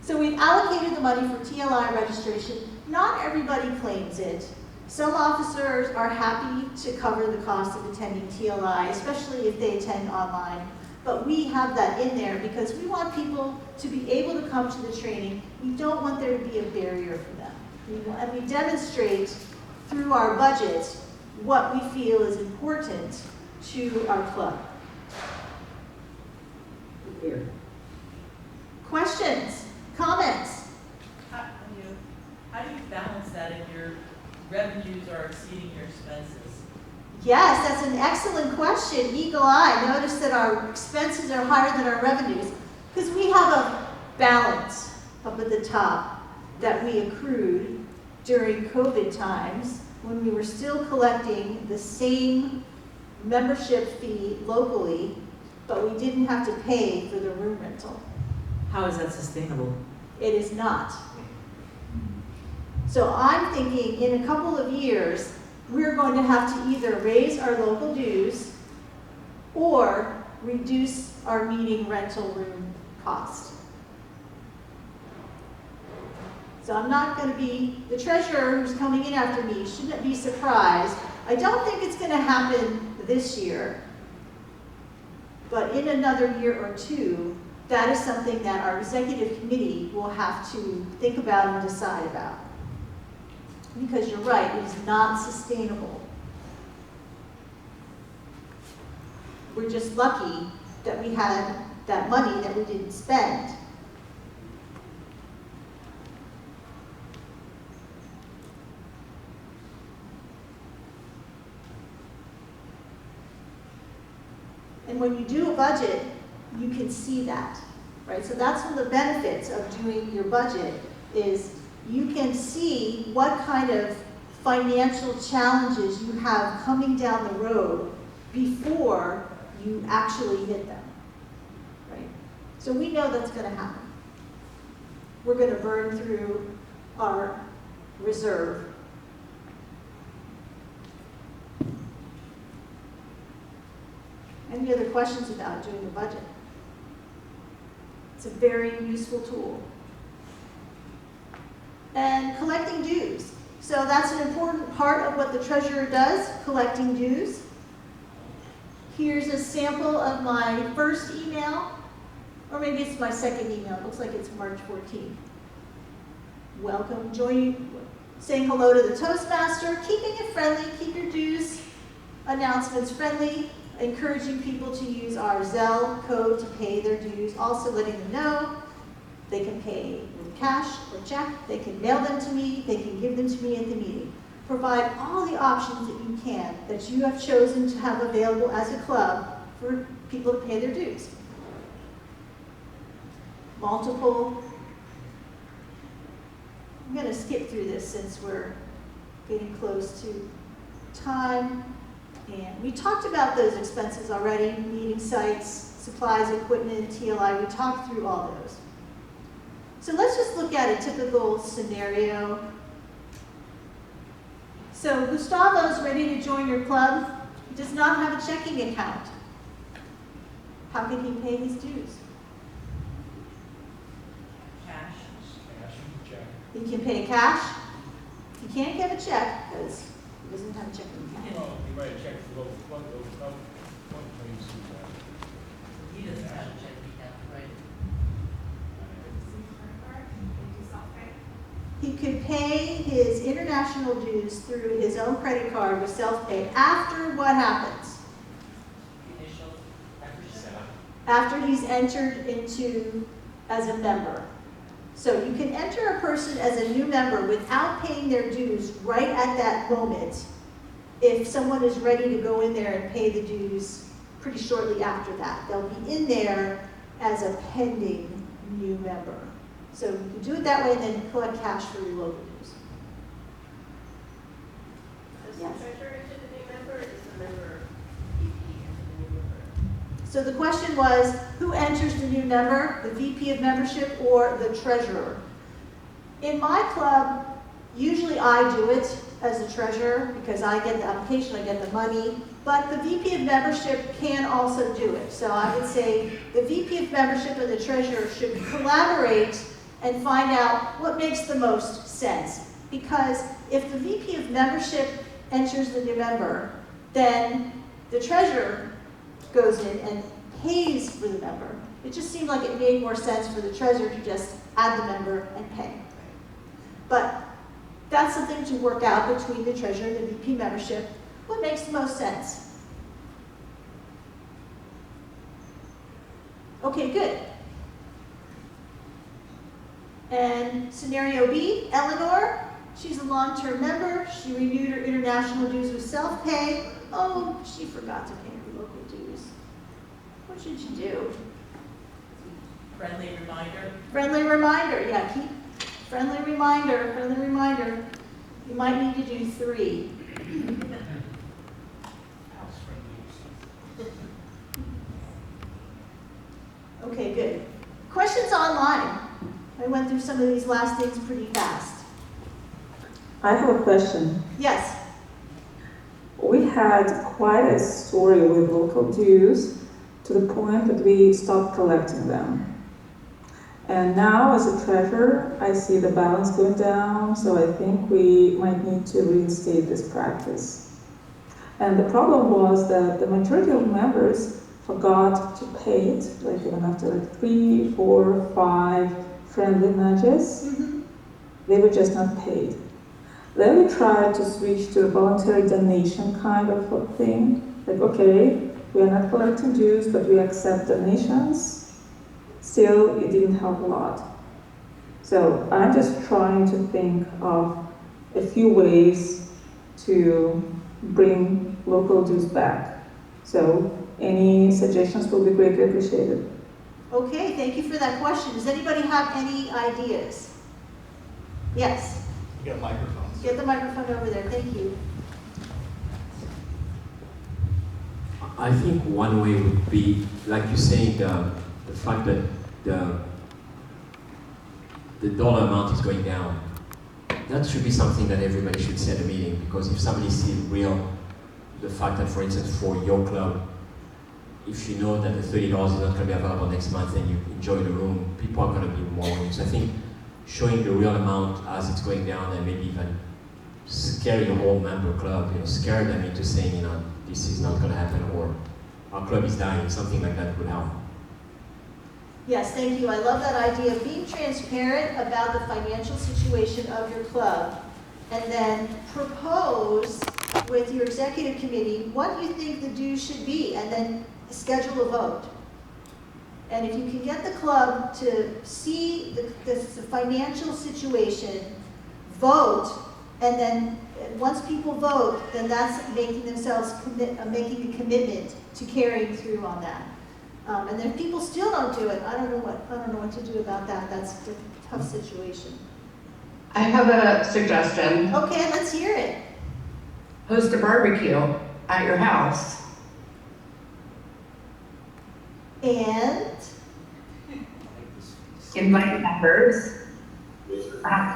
So we've allocated the money for TLI registration. Not everybody claims it. Some officers are happy to cover the cost of attending TLI, especially if they attend online. But we have that in there because we want people to be able to come to the training. We don't want there to be a barrier for them. And we demonstrate through our budget what we feel is important to our club. Here. Questions? Comments? How do you balance that if your revenues are exceeding your expenses? Yes, that's an excellent question. Eagle eye. Notice that our expenses are higher than our revenues because we have a balance up at the top that we accrued during COVID times when we were still collecting the same membership fee locally, but we didn't have to pay for the room rental. How is that sustainable? It is not. So I'm thinking in a couple of years, we're going to have to either raise our local dues or reduce our meeting rental room cost. So I'm not going to be, the treasurer who's coming in after me shouldn't be surprised. I don't think it's going to happen this year, but in another year or 2, that is something that our executive committee will have to think about and decide about. Because you're right, it is not sustainable. We're just lucky that we had that money that we didn't spend. And when you do a budget, you can see that, right? So that's one of the benefits of doing your budget is you can see what kind of financial challenges you have coming down the road before you actually hit them, right? So we know that's going to happen. We're going to burn through our reserve. Any other questions about doing the budget? It's a very useful tool. And collecting dues. So that's an important part of what the treasurer does, collecting dues. Here's a sample of my first email, or maybe it's my second email. It looks like it's March 14th. Welcome, saying hello to the Toastmaster, keeping it friendly, keep your dues announcements friendly, encouraging people to use our Zelle code to pay their dues, also letting them know they can pay with cash or check, they can mail them to me, they can give them to me at the meeting. Provide all the options that you can, that you have chosen to have available as a club for people to pay their dues. Multiple. I'm going to skip through this since we're getting close to time. And we talked about those expenses already, meeting sites, supplies, equipment, TLI. We talked through all those. So let's just look at a typical scenario. So Gustavo's ready to join your club. He does not have a checking account. How can he pay his dues? Cash. He can pay cash. He can't get a check because he doesn't have a checking account. Well, you write a check for local fund, please. He doesn't have a checking account, right? He could pay his international dues through his own credit card with self-pay after what happens? Initial membership. After he's entered into as a member. So you can enter a person as a new member without paying their dues right at that moment if someone is ready to go in there and pay the dues pretty shortly after that. They'll be in there as a pending new member. So you can do it that way and then collect cash for your local dues. Does Yes. the treasurer enter the new member, or does the member VP enter the new member? So the question was, who enters the new member, the VP of membership or the treasurer? In my club, usually I do it as the treasurer because I get the application, I get the money, but the VP of membership can also do it. So I would say the VP of membership and the treasurer should collaborate and find out what makes the most sense. Because if the VP of membership enters the new member, then the treasurer goes in and pays for the member. It just seemed like it made more sense for the treasurer to just add the member and pay. But that's something to work out between the treasurer and the VP membership. What makes the most sense? Okay, good. And scenario B, Eleanor, she's a long-term member. She renewed her international dues with self-pay. Oh, she forgot to pay her local dues. What should she do? Friendly reminder. Friendly reminder, yeah, keep friendly reminder. You might need to do 3. House friendly. Okay, good. Questions online? I went through some of these last things pretty fast. I have a question. Yes. We had quite a story with local dues to the point that we stopped collecting them. And now, as a treasurer, I see the balance going down, so I think we might need to reinstate this practice. And the problem was that the majority of members forgot to pay it, like even after 3, 4, 5 friendly nudges, they were just not paid. Then we tried to switch to a voluntary donation kind of a thing, like, okay, we are not collecting dues, but we accept donations. Still, it didn't help a lot. So I'm just trying to think of a few ways to bring local dues back. So any suggestions will be greatly appreciated. Okay, thank you for that question. Does anybody have any ideas? Yes. You got microphones. Get the microphone over there. Thank you. I think one way would be, like you're saying, the fact that the dollar amount is going down. That should be something that everybody should say at a meeting, because if somebody sees the fact that, for instance, for your club, if you know that the $30 is not going to be available next month and you enjoy the room, people are going to be more willing. So I think showing the real amount as it's going down and maybe even scare your whole member club, scare them into saying, this is not going to happen, or our club is dying, something like that would help. Yes, thank you. I love that idea of being transparent about the financial situation of your club and then propose with your executive committee what you think the dues should be, and then schedule a vote. And if you can get the club to see the financial situation, vote, and then once people vote, then that's making themselves making a commitment to carrying through on that. And then if people still don't do it, I don't know what to do about that. That's a tough situation. I have a suggestion. Okay, let's hear it. Host a barbecue at your house. And Invite members,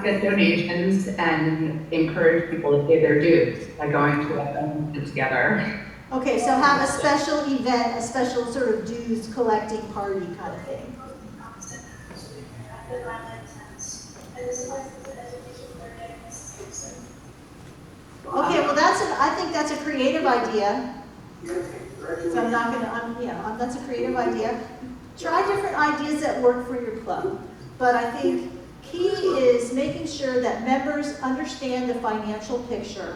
get donations, and encourage people to pay their dues by going to a together. okay, so have a special event, a special sort of dues collecting party kind of thing. Okay, well I think that's a creative idea. So I'm not gonna, that's a creative idea. Try different ideas that work for your club. But I think key is making sure that members understand the financial picture.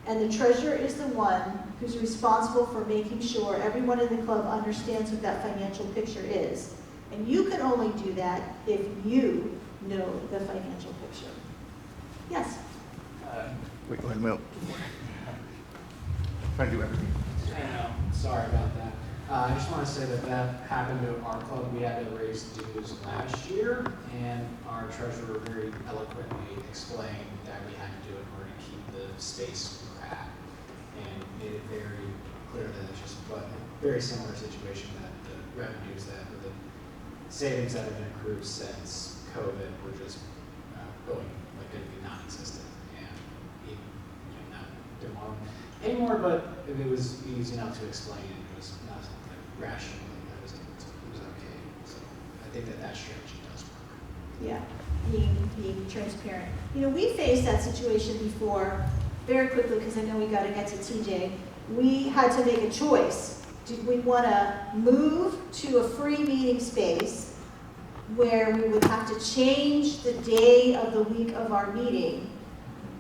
And the treasurer is the one who's responsible for making sure everyone in the club understands what that financial picture is. And you can only do that if you know the financial picture. Yes? Wait a minute. Trying to do everything. I know, sorry about that. I just want to say that happened to our club. We had to raise dues last year, and our treasurer very eloquently explained that we had to do it in order to keep the space we're at, and made it very clear that it's just a very similar situation, that the revenues that, or the savings that have been accrued since COVID were just going like going to be non-existent, and not didn't want to pay more, but it was easy enough to explain. It was not like rationally that it was okay. So I think that strategy does work. Yeah, being transparent. We faced that situation before very quickly, because I know we got to get to TJ. We had to make a choice. Did we want to move to a free meeting space where we would have to change the day of the week of our meeting,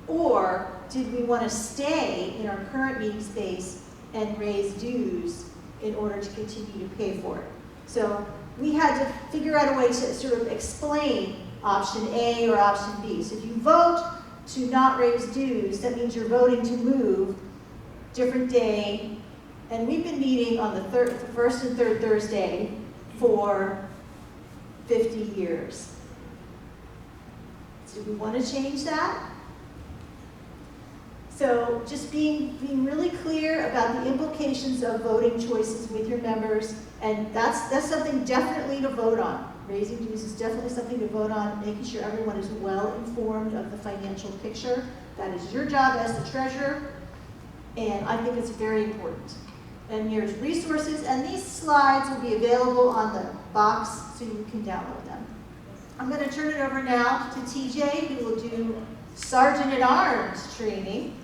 or did we want to stay in our current meeting space and raise dues in order to continue to pay for it? So we had to figure out a way to sort of explain option A or option B. So if you vote to not raise dues, that means you're voting to move different day. And we've been meeting on the first and third Thursday for 50 years. So do we want to change that? So just being really clear about the implications of voting choices with your members, and that's something definitely to vote on. Raising dues is definitely something to vote on, making sure everyone is well informed of the financial picture. That is your job as the treasurer, and I think it's very important. And here's resources, and these slides will be available on the box so you can download them. I'm going to turn it over now to TJ, who will do Sergeant at Arms training.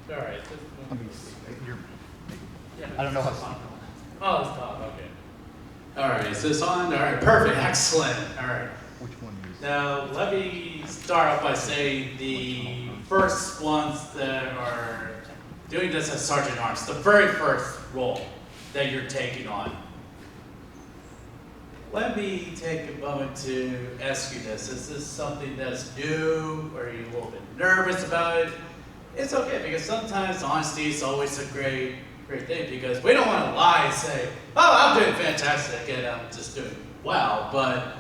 Alright. I don't know how to. Oh, it's on, okay. Alright, is this on? Alright, perfect, excellent. Alright. Which one is? Now, let me start off by saying the first ones that are doing this as Sergeant at Arms, the very first role that you're taking on. Let me take a moment to ask you this. Is this something that's new, or are you a little bit nervous about it? It's okay, because sometimes honesty is always a great thing, because we don't want to lie and say, oh, I'm doing fantastic and I'm just doing well, but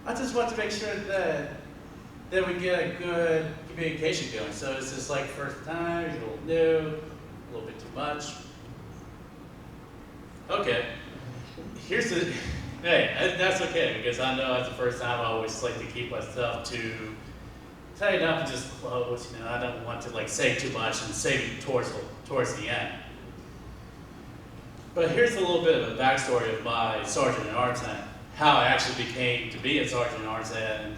I just want to make sure that we get a good communication going. So is this like first time, you're a little new, a little bit too much? Okay, hey, that's okay, because I know as the first time I always like to keep myself to tighten up and just close. I don't want to like say too much and save it towards the end. But here's a little bit of a backstory of my Sergeant at Arms and how I actually became to be a Sergeant at Arms, and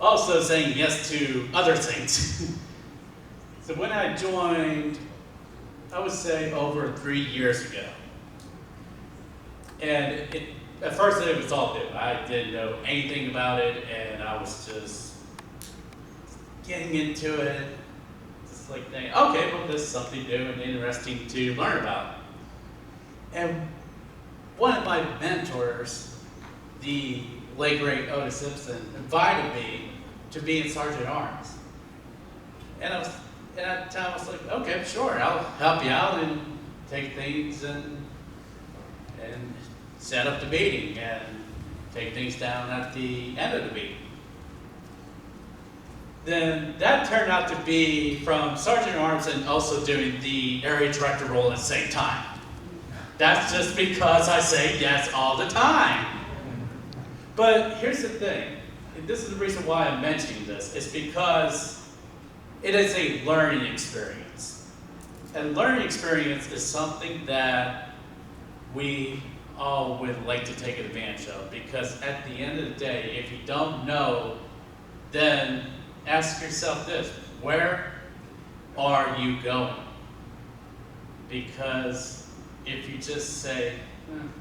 also saying yes to other things. So when I joined, I would say over 3 years ago, And at first it was all new. I didn't know anything about it, and I was just getting into it, just like thinking, okay, well, this is something new and interesting to learn about. And one of my mentors, the late great Otis Simpson, invited me to be in Sergeant Arms. And at that time I was like, okay, sure, I'll help you out and take things and set up the meeting and take things down at the end of the meeting. Then that turned out to be from Sergeant Arms and also doing the area director role at the same time. That's just because I say yes all the time. But here's the thing, and this is the reason why I'm mentioning this, is because it is a learning experience. And learning experience is something that we all would like to take advantage of, because at the end of the day, if you don't know, then ask yourself this: where are you going? Because if you just say,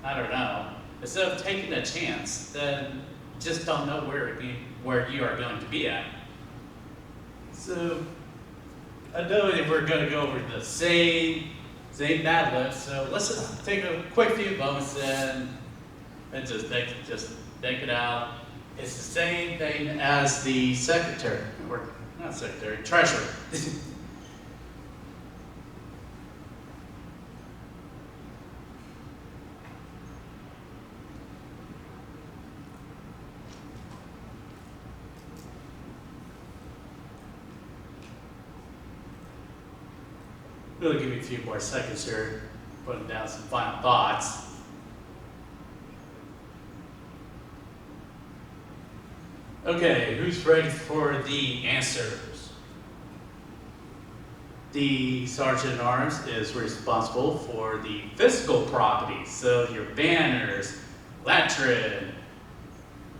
I don't know, instead of taking a chance, then you just don't know where you are going to be at. So I know that we're going to go over the same Mad Libs, so let's just take a quick few moments and just think it out. It's the same thing as the secretary, or not secretary, treasurer. We'll give you a few more seconds here, putting down some final thoughts. Okay, who's ready for the answers? The Sergeant at Arms is responsible for the physical properties, so your banners, latrin,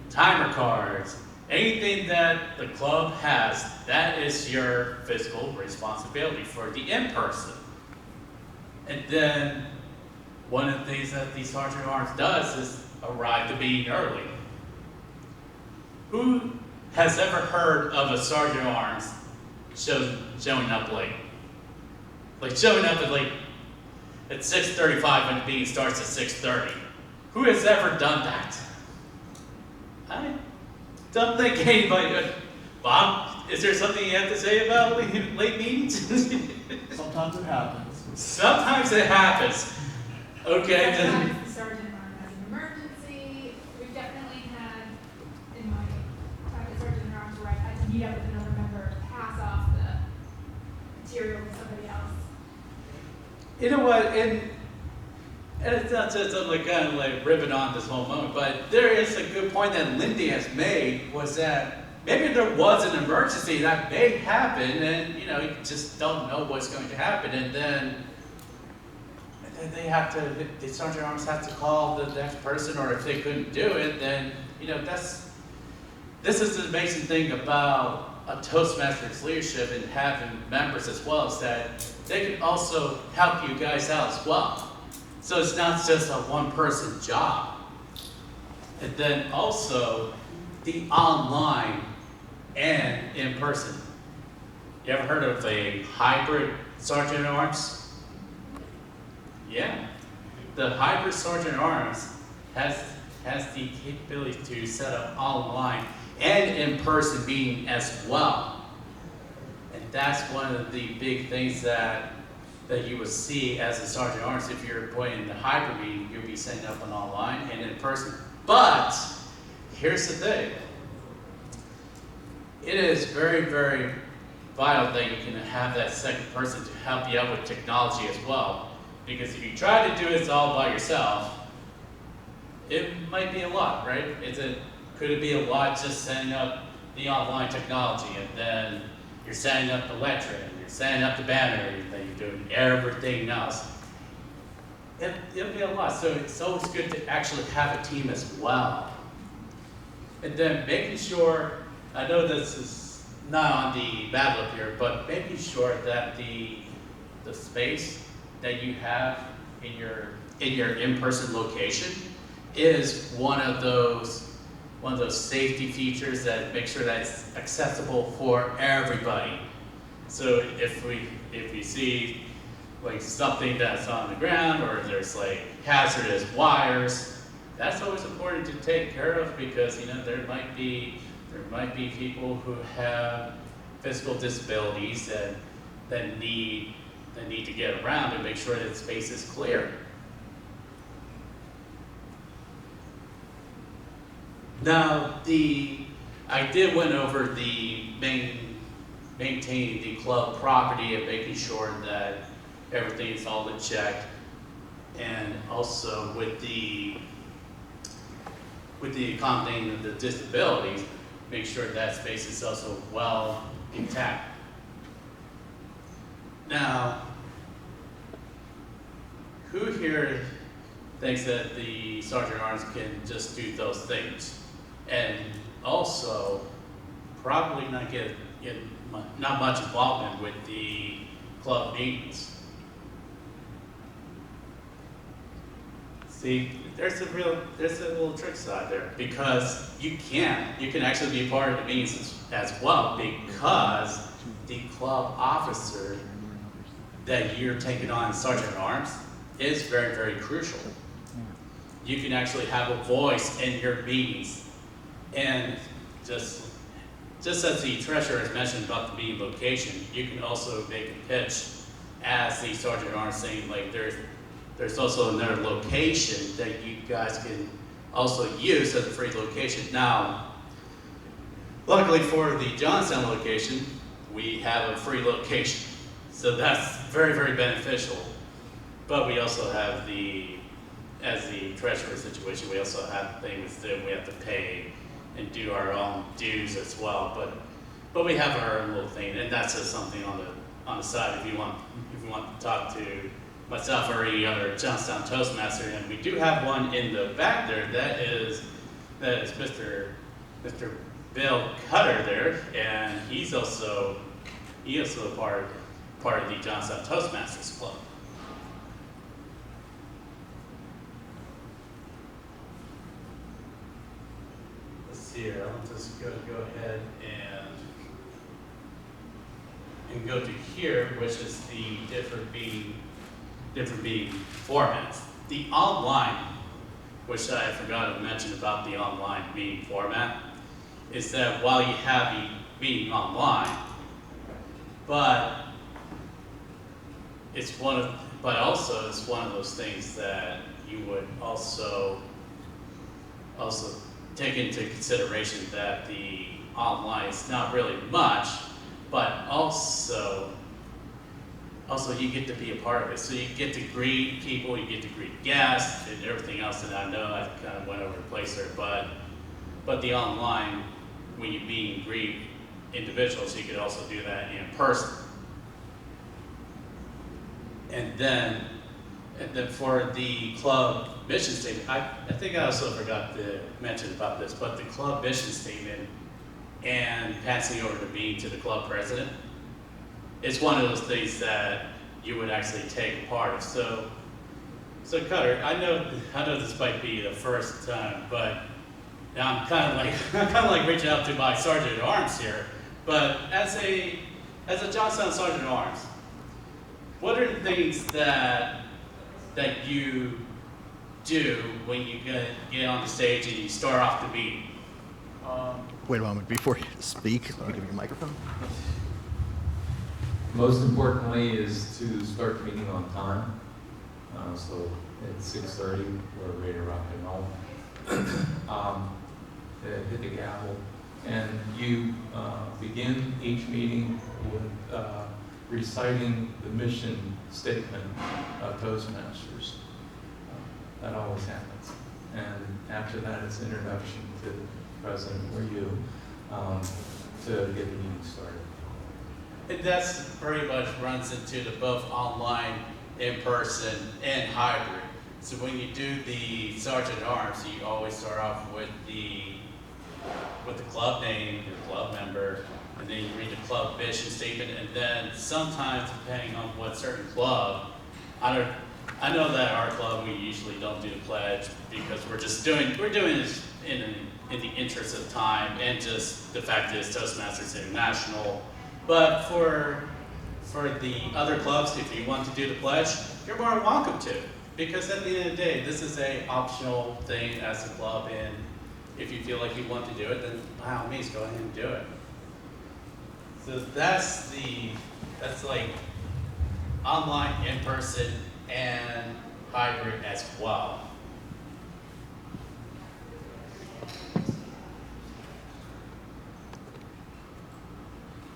timer cards, anything that the club has, that is your physical responsibility for the in-person. And then one of the things that the Sergeant at Arms does is arrive the meeting early. Who has ever heard of a Sergeant at Arms showing up late? Like showing up at 6:35 when the meeting starts at 6:30. Who has ever done that? I don't think anybody would. Bob, is there something you have to say about late meetings? Sometimes it happens. Sometimes it happens. Okay, then. Sometimes the Sergeant at Arms has an emergency. We've definitely had, in my time as Sergeant at Arms, where I've had to meet up with another member to pass off the material to somebody else. You know what, and it's not just I'm kind of like ripping on this whole moment, but there is a good point that Lindy has made, was that maybe there was an emergency that may happen, and you just don't know what's going to happen, and then the Sergeant at Arms have to call the next person, or if they couldn't do it, then this is the amazing thing about a Toastmasters leadership and having members as well, is that they can also help you guys out as well. So it's not just a one-person job. And then also the online and in-person. You ever heard of a hybrid Sergeant at Arms? Yeah. The hybrid Sergeant at Arms has the capability to set up online and in-person meeting as well. And that's one of the big things that you will see as a Sergeant at Arms. If you're putting the hybrid meeting, you'll be setting up an online and in person. But here's the thing. It is very, very vital that you can have that second person to help you out with technology as well. Because if you try to do it all by yourself, it might be a lot, right? Could it be a lot just setting up the online technology, and then you're setting up the lecture, and you're setting up the banner, then you're doing everything else? It'll be a lot, so it's always good to actually have a team as well. And then making sure, I know this is not on the Mad Lib here, but making sure that the space that you have in your in-person location is one of those safety features that make sure that it's accessible for everybody. So if we see like something that's on the ground, or there's like hazardous wires, that's always important to take care of, because there might be people who have physical disabilities that need to get around and make sure that space is clear. Now, I did went over the maintaining the club property and making sure that everything is all in check, and also with the accommodating of the disabilities, make sure that space is also well intact. Now, who here thinks that the Sergeant at Arms can just do those things, and also probably not get not much involvement with the club meetings? See, there's a little trick side there, because you can actually be part of the meetings as well, because the club officer that you're taking on Sergeant at Arms is very, very crucial. You can actually have a voice in your meetings, and just as the treasurer has mentioned about the meeting location, you can also make a pitch as the Sergeant at Arms, saying like there's also another location that you guys can also use as a free location. Now, luckily for the Johnstown location, we have a free location, so that's very, very beneficial. But we also have as the treasurer situation, we also have things that we have to pay and do our own dues as well. But we have our own little thing, and that's just something on the side if you want to talk to myself or any other Johnstown Toastmaster. And we do have one in the back there. That is Mr. Bill Cutter there, and he's also a part of the Johnstown Toastmasters Club. Let's see here. I'll just go ahead and go to here, which is the different meeting formats. The online, which I forgot to mention about the online meeting format, is that while you have the meeting online, but also it's one of those things that you would also take into consideration, that the online is not really much, but also you get to be a part of it. So you get to greet people, you get to greet guests, and everything else. And I know I kind of went over the place there, but the online, when you meet and greet individuals, you could also do that in person. And then for the club mission statement, I think I also forgot to mention about this, but the club mission statement and passing over the meeting to the club president, it's one of those things that you would actually take part of. So Cutter, I know this might be the first time, but I'm kind of like reaching out to my Sergeant at Arms here. But as a Johnstown Sergeant at Arms, what are the things that you do when you get on the stage and you start off the meeting? Wait a moment, before you speak, let me give you a microphone. Most importantly is to start the meeting on time. So at 6:30, we're ready to rock and roll. Hit the gavel, and you begin each meeting with reciting the mission statement of Toastmasters. That always happens. And after that, it's introduction to the president or you to get the meeting started. And that's pretty much runs into the both online, in-person, and hybrid. So when you do the Sergeant at Arms, you always start off with the club name, the club member, and then you read the club mission statement, and then sometimes, depending on what certain club, I I know that our club, we usually don't do the pledge because we're doing this in the interest of time and just the fact is Toastmasters International. But for the other clubs, if you want to do the pledge, you're more than welcome to. Because at the end of the day, this is a optional thing as a club, and if you feel like you want to do it, then by all means, go ahead and do it. So that's like online, in person, and hybrid as well.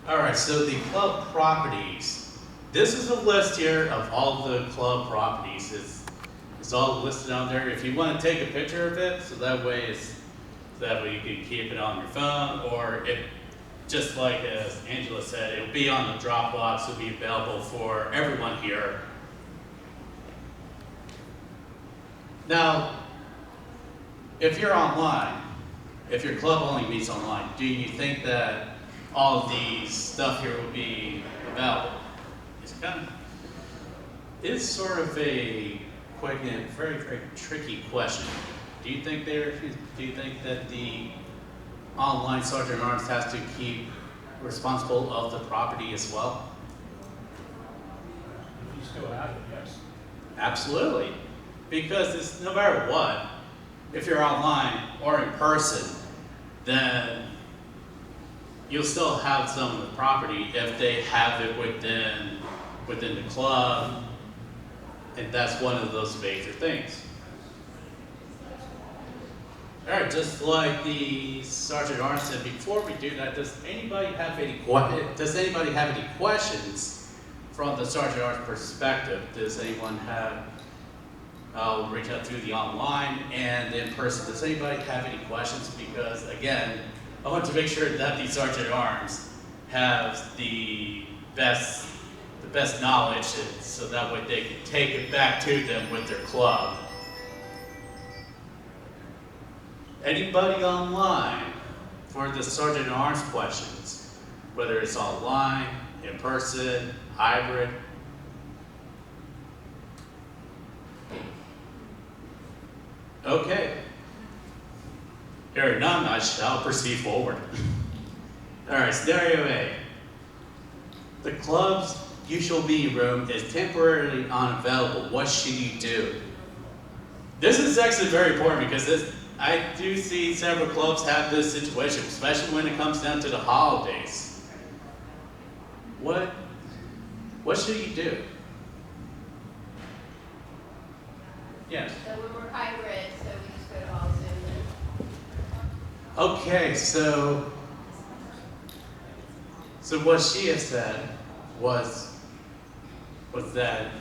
All right, so the club properties. This is a list here of all the club properties. It's all listed on there. If you want to take a picture of it, so that way you can keep it on your phone, or it, just like as Angela said, it'll be on the Dropbox. It'll be available for everyone here. Now, if you're online, if your club only meets online, do you think that all of these stuff here will be available? It's sort of a quick and very, very tricky question. Do you think that the online Sergeant at Arms has to keep responsible of the property as well? If you still have it, yes. Absolutely. Because it's no matter what, if you're online or in person, then you'll still have some of the property if they have it within the club, and that's one of those major things. All right, just like the Sergeant Arms said, before we do that, does anybody have any questions from the Sergeant Arms perspective? Does anyone have? I'll reach out through the online and in person. Does anybody have any questions? Because again, I want to make sure that the Sergeant at Arms have the best knowledge, and so that way they can take it back to them with their club. Anybody online for the Sergeant at Arms questions, whether it's online, in person, hybrid? Okay. Hearing none, I shall proceed forward. All right, scenario A. The club's usual meeting room is temporarily unavailable. What should you do? This is actually very important because I do see several clubs have this situation, especially when it comes down to the holidays. What should you do? Yes. So we're hybrid, so we just go to all Zoom. Okay, so what she has said was that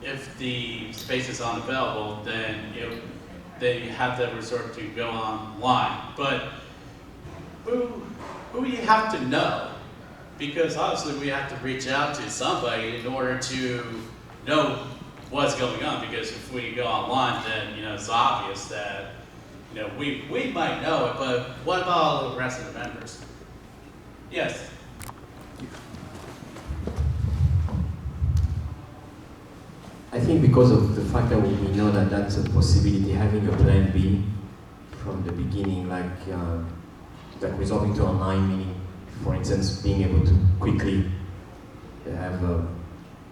if the space is unavailable, then you have to resort to go online. But who you have to know? Because obviously we have to reach out to somebody in order to know what's going on. Because if we go online, then it's obvious that we might know it, but what about all the rest of the members? Yes. I think because of the fact that we know that that's a possibility, having a plan B from the beginning, like resolving to online, meaning, for instance, being able to quickly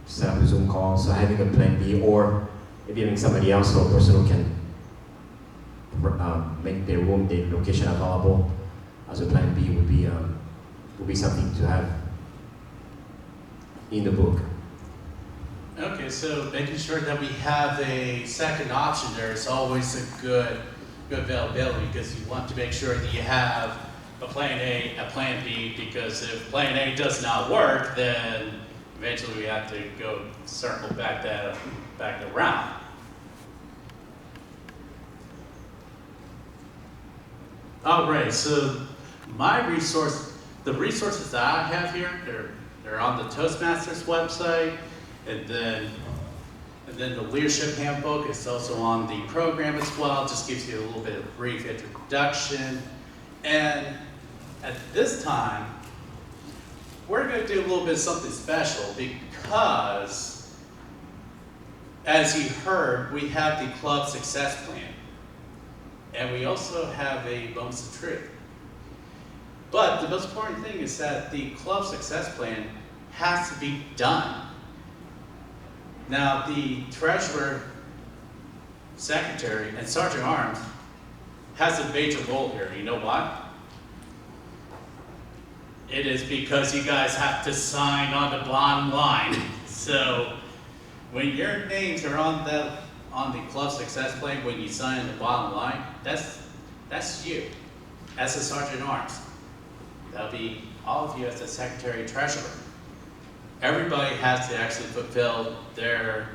set up a Zoom call, so having a plan B, or maybe having somebody else or a person who can make their room, their location available as a plan B would be something to have in the book. Okay, so making sure that we have a second option there is always a good availability, because you want to make sure that you have a plan A, a plan B, because if plan A does not work, then eventually we have to go circle back around. All right, so the resources that I have here, they're on the Toastmasters website, and then the leadership handbook is also on the program as well. Just gives you a little bit of brief introduction. And at this time, we're going to do a little bit of something special, because as you heard, we have the club success plan. And we also have a bonus of truth. But the most important thing is that the club success plan has to be done. Now, the treasurer, secretary, and sergeant arms has a major role here. You know why? It is because you guys have to sign on the bottom line. So when your names are on the club success plan, when you sign the bottom line, that's you as a sergeant arms. That'll be all of you as the secretary treasurer. Everybody has to actually fulfill their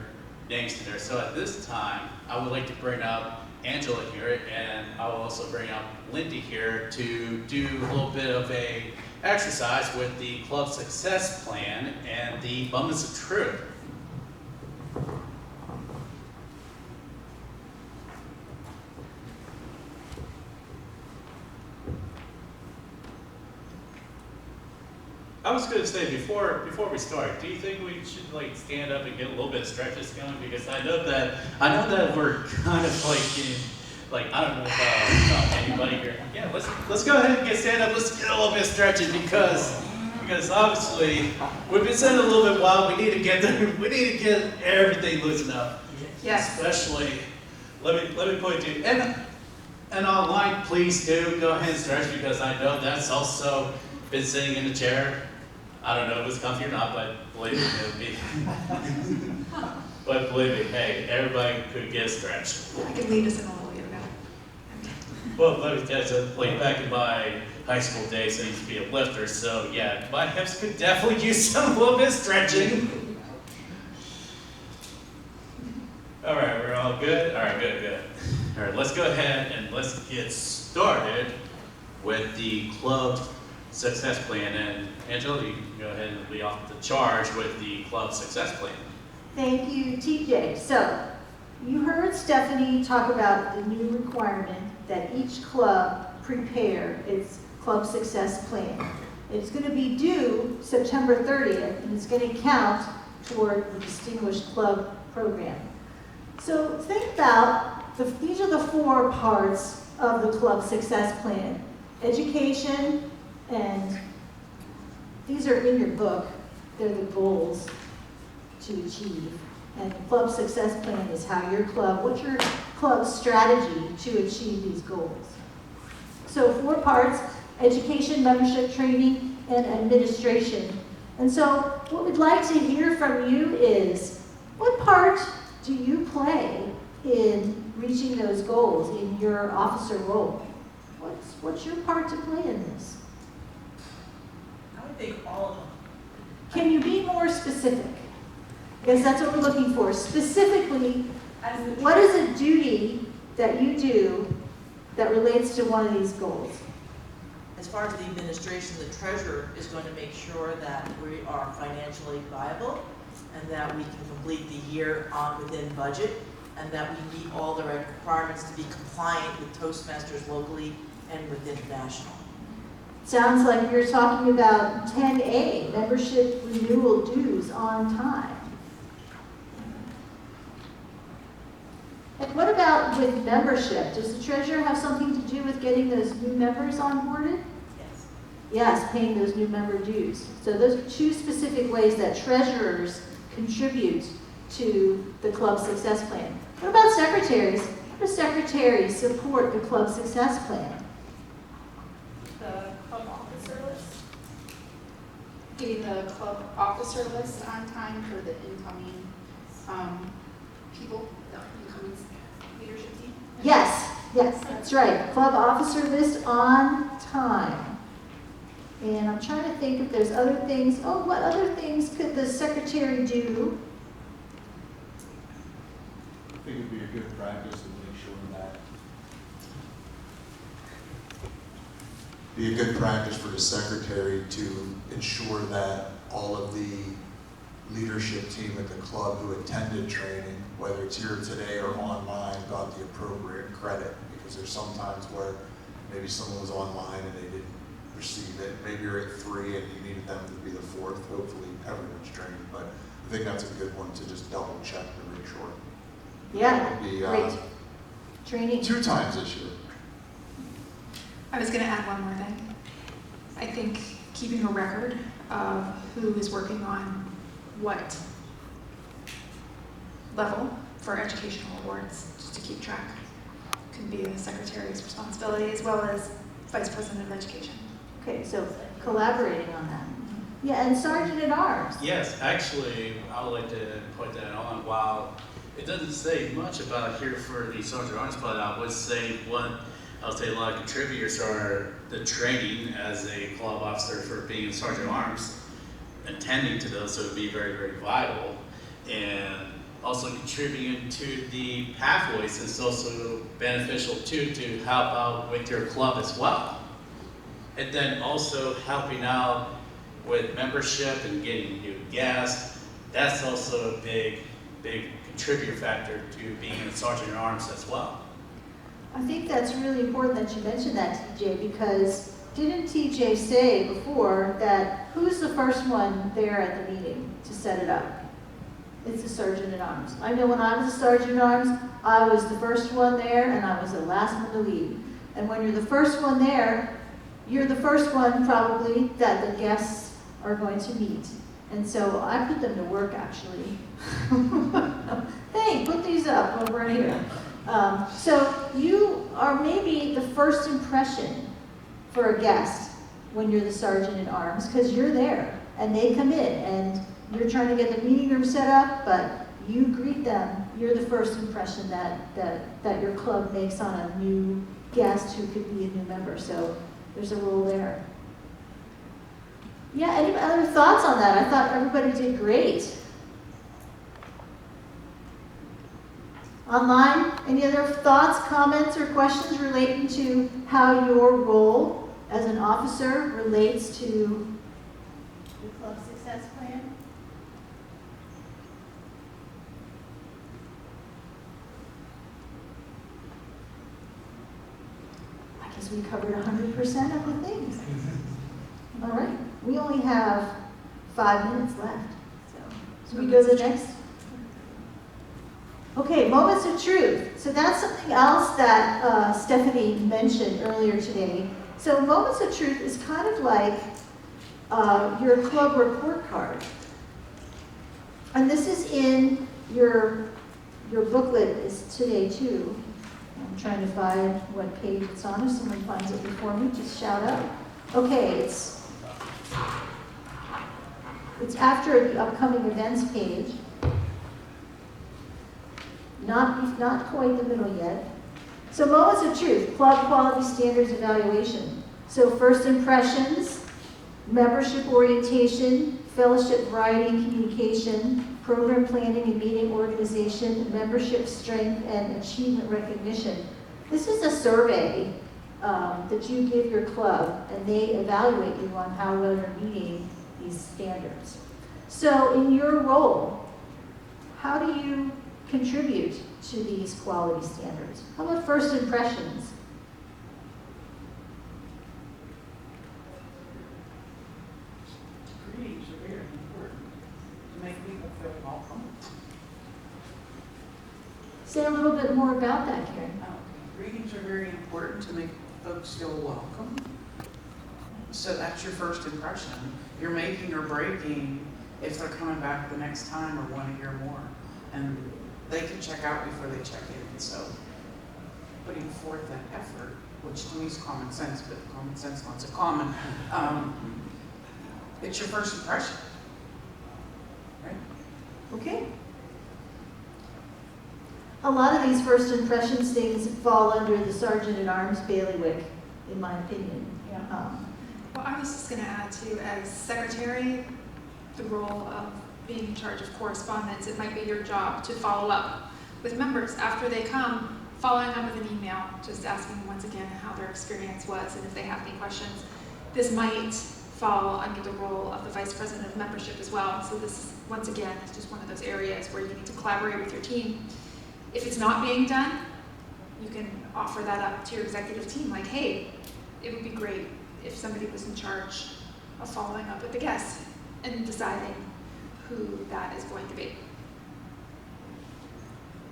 names to there. So at this time, I would like to bring up Angela here, and I will also bring up Lindy here to do a little bit of a exercise with the club success plan and the moments of truth. I was going to say before we start, do you think we should like stand up and get a little bit of stretches going? Because I know that we're kind of like I don't know about anybody here. Yeah, let's go ahead and stand up. Let's get a little bit of stretching because obviously we've been sitting a little bit wild. We need to get everything loosened up. Yes. Especially, let me point you and online. Please do go ahead and stretch because I know that's also been sitting in a chair. I don't know if it's comfy or not, but believe me, it would be. But believe me, hey, everybody could get stretched. I can lead us in a little yoga. Well, let me tell you, like back in my high school days, I used to be a lifter, so yeah, my hips could definitely use a little bit of stretching. All right, we're all good? All right, good. All right, let's go ahead and let's get started with the club success plan. And Angela, you can go ahead and lead off the charge with the club success plan. Thank you, TJ. So, you heard Stephanie talk about the new requirement that each club prepare its club success plan. It's going to be due September 30th, and it's going to count toward the Distinguished Club program. So think about, these are the 4 parts of the club success plan. Education, and these are in your book. They're the goals to achieve. And the club success plan is how your club, what's your club's strategy to achieve these goals? So 4 parts: education, membership, training, and administration. And so what we'd like to hear from you is, what part do you play in reaching those goals in your officer role? What's your part to play in this? I would think all of them. Can you be more specific? Because that's what we're looking for. Specifically, what is a duty that you do that relates to one of these goals? As far as the administration, the treasurer is going to make sure that we are financially viable and that we can complete the year within budget and that we meet all the requirements to be compliant with Toastmasters locally and with international. Sounds like you're talking about 10A, membership renewal dues on time. And what about with membership? Does the treasurer have something to do with getting those new members onboarded? Yes. Yes, paying those new member dues. So those are 2 specific ways that treasurers contribute to the club success plan. What about secretaries? How do secretaries support the club success plan? The club officer list. Getting the club officer list on time for the incoming people, the incoming leadership team. Yes, that's right. Club officer list on time. And I'm trying to think if there's other things. Oh, what other things could the secretary do? I think it'd be a good practice to make sure that be a good practice for the secretary to ensure that all of the leadership team at the club who attended training, whether it's here today or online, got the appropriate credit, because there's sometimes where maybe someone was online and they didn't receive it. Maybe you're at 3 and you needed them to be the 4th. Hopefully everyone's trained, but I think that's a good one to just double check to make sure. Yeah, It'll be, great. Training. 2 times this year. I was gonna add one more thing. I think keeping a record of who is working on what level for educational awards, just to keep track, can be the secretary's responsibility as well as vice president of education. Okay, so collaborating on that. Yeah, and Sergeant at Arms. Yes, actually, I would like to put that on. While it doesn't say much about here for the Sergeant at Arms, but I would say a lot of contributors are the training as a club officer for being Sergeant at Arms, attending to those, so it would be very, very vital. And also contributing to the pathways is also beneficial too, to help out with your club as well. And then also helping out with membership and getting new guests. That's also a big contributor factor to being a Sergeant at Arms as well. I think that's really important that you mentioned that, TJ, because didn't TJ say before that who's the first one there at the meeting to set it up? It's the Sergeant at Arms. I know when I was a Sergeant at Arms, I was the first one there and I was the last one to leave. And when you're the first one there, you're the first one probably that the guests are going to meet. And so I put them to work actually. Hey, put these up over here. So you are maybe the first impression for a guest when you're the Sergeant at Arms, because you're there and they come in and you're trying to get the meeting room set up, but you greet them. You're the first impression that your club makes on a new guest who could be a new member. So there's a role there. Yeah, any other thoughts on that? I thought everybody did great. Online, any other thoughts, comments, or questions relating to how your role as an officer relates to the club success plan? I guess we covered 100% of the things. All right, we only have 5 minutes left. So we go to the next. Okay, moments of truth. So that's something else that Stephanie mentioned earlier today. So moments of truth is kind of like your club report card. And this is in your booklet is today too. I'm trying to find what page it's on. If someone finds it before me, just shout out. Okay, it's after the upcoming events page. Not quite the middle yet. So moments of truth, club quality standards evaluation. So first impressions, membership orientation, fellowship variety and communication, program planning and meeting organization, membership strength, and achievement recognition. This is a survey that you give your club, and they evaluate you on how well you're meeting these standards. So in your role, how do you contribute to these quality standards? How about first impressions? Greetings are very important to make people feel welcome. Say a little bit more about that, Karen. Greetings are very important to make folks feel welcome. So that's your first impression. You're making or breaking if they're coming back the next time or want to hear more. And they can check out before they check in. So putting forth that effort, which to me is common sense, but common sense not so common, it's your first impression, right? Okay. A lot of these first impressions things fall under the Sergeant at Arms bailiwick, in my opinion. Well, I was just going to add too, as secretary, the role of being in charge of correspondence, it might be your job to follow up with members after they come, following up with an email, just asking once again how their experience was and if they have any questions. This might fall under the role of the vice president of membership as well. So this, once again, is just one of those areas where you need to collaborate with your team. If it's not being done, you can offer that up to your executive team, like, hey, it would be great if somebody was in charge of following up with the guests and deciding who that is going to be.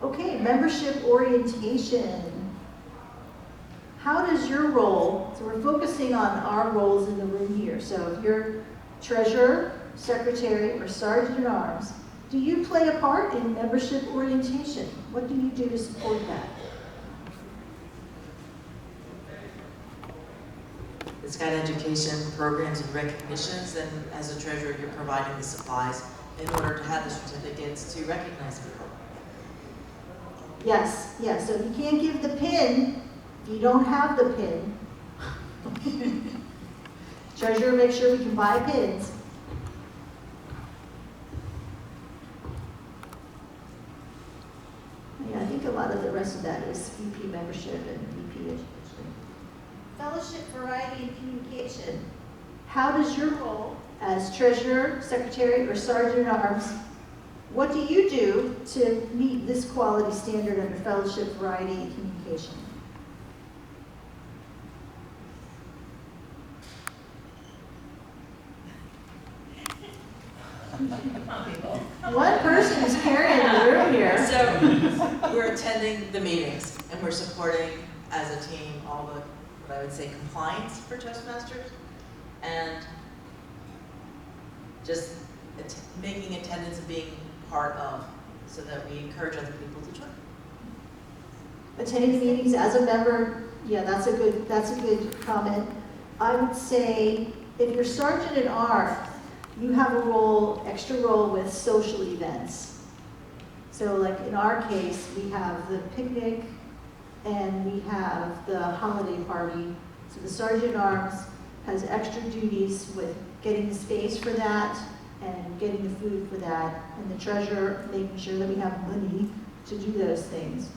Okay, membership orientation. How does your role, so we're focusing on our roles in the room here. So if you're treasurer, secretary, or sergeant at arms, do you play a part in membership orientation? What do you do to support that? It's got education programs and recognitions, and as a treasurer, you're providing the supplies in order to have the certificates to recognize people. Yes, yes. So you can't give the pin if you don't have the pin. Treasurer, make sure we can buy pins. Yeah, I think a lot of the rest of that is VP membership and VP education. Fellowship, variety, and communication. How does your role as treasurer, secretary, or sergeant at arms, what do you do to meet this quality standard under fellowship, variety, and communication? One person is carrying the room here. So we're attending the meetings and we're supporting as a team all the, what I would say, compliance for Toastmasters and just making attendance and being part of so that we encourage other people to join. Attending the meetings as a member, yeah, that's a good comment. I would say if you're sergeant at arms, you have a role, extra role with social events. So like in our case, we have the picnic and we have the holiday party. So the sergeant at arms has extra duties with getting the space for that and getting the food for that, and the treasurer making sure that we have money to do those things.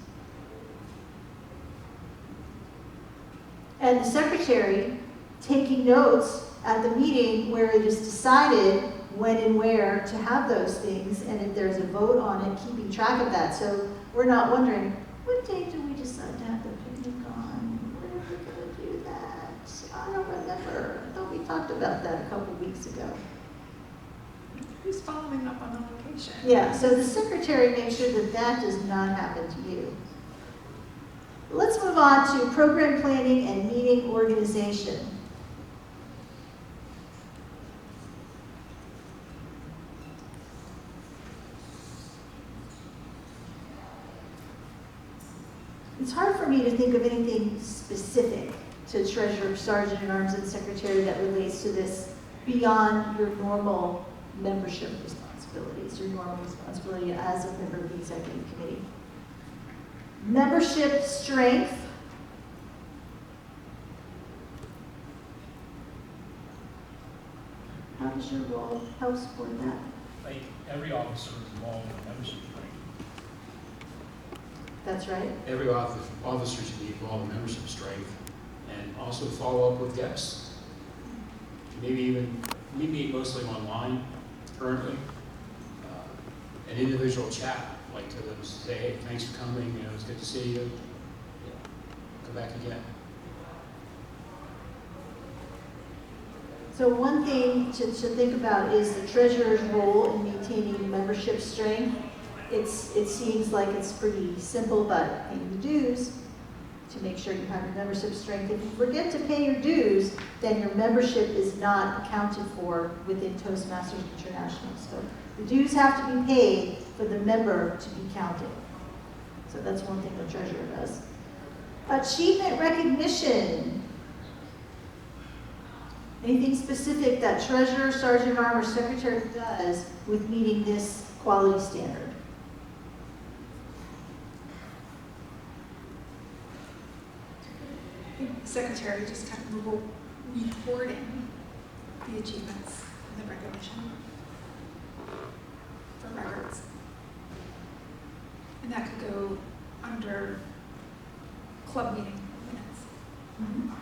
And the secretary taking notes at the meeting where it is decided when and where to have those things, and if there's a vote on it, keeping track of that. So we're not wondering, what day do we decide to have the picnic on? When are we going to do that? I don't remember. I thought we talked about that a couple weeks ago. Who's following up on the location? Yeah, so the secretary makes sure that that does not happen to you. Let's move on to program planning and meeting organization. It's hard for me to think of anything specific to treasurer, sergeant at arms, and secretary that relates to this beyond your normal membership responsibilities, your normal responsibility as a member of the executive committee. Membership strength. How does your role help support that? Like every officer is involved in membership training. That's right. Every officer should be involved in membership strength and also follow up with guests. Maybe even, we meet mostly online currently. An individual chat, like to them say, hey, thanks for coming, you know, it's good to see you. Come back again. So one thing to think about is the treasurer's role in maintaining membership strength. It seems like it's pretty simple, but paying the dues to make sure you have your membership strength. If you forget to pay your dues, then your membership is not accounted for within Toastmasters International. So the dues have to be paid for the member to be counted. So that's one thing the treasurer does. Achievement recognition. Anything specific that treasurer, sergeant at arms, or secretary does with meeting this quality standard? Secretary just kind of reporting the achievements and the recognition for records. And that could go under club meeting minutes. Mm-hmm.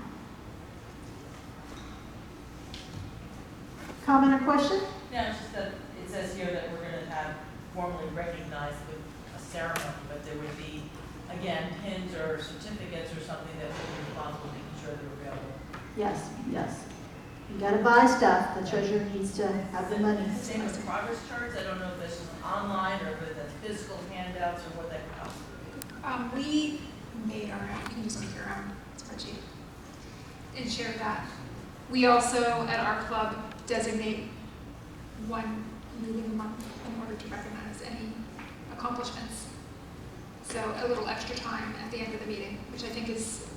Comment or question? Yeah, it's just that it says here that we're going to have formally recognized with a ceremony, but there would be, again, pins or certificates or something that would be responsible, making sure they're available. Yes, yes. You gotta buy stuff, the treasurer needs to have the money. Same as progress charts, I don't know if this is online or whether that's physical handouts or what that costs. We made our own, you can just make your own spreadsheet and share that. We also, at our club, designate one meeting a month in order to recognize any accomplishments. So a little extra time at the end of the meeting, which I think is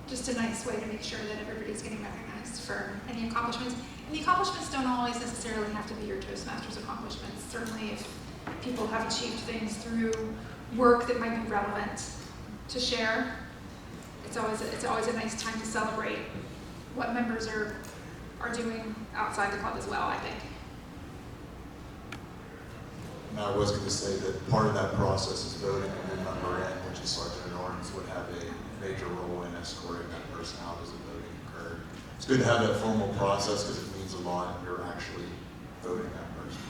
just a nice way to make sure that everybody's getting recognized for any accomplishments. And the accomplishments don't always necessarily have to be your Toastmasters accomplishments. Certainly if people have achieved things through work that might be relevant to share, it's always a nice time to celebrate what members are doing outside the club as well, I think. And I was going to say that part of that process is voting a new member in, which is Sergeant Orange would have a major role in escorting that person out as the voting occurred. It's good to have that formal process because it means a lot. You're actually voting that person.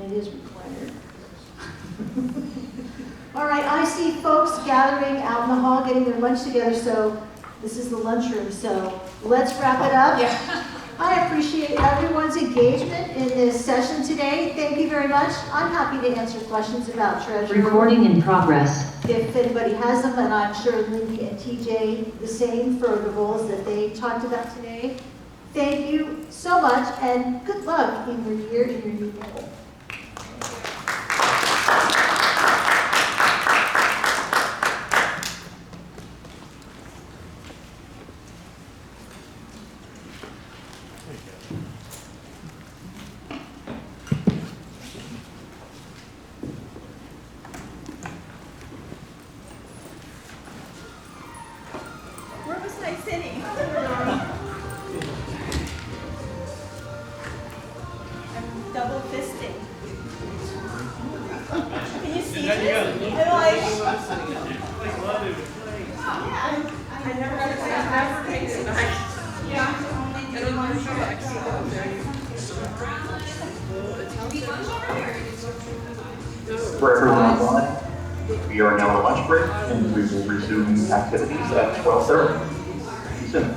And it is required. All right, I see folks gathering out in the hall, getting their lunch together, so this is the lunchroom, so let's wrap it up. Yeah. I appreciate everyone's engagement in this session today. Thank you very much. I'm happy to answer questions about treasury. Recording in progress. If anybody has them, and I'm sure Lindy and TJ the same for the roles that they talked about today. Thank you so much, and good luck in your year in your new role. Where was I sitting? I'm double fisting. Can you see this? And like, I never got to For everyone online, we are now on lunch break and we will resume activities at 12:30. See you soon.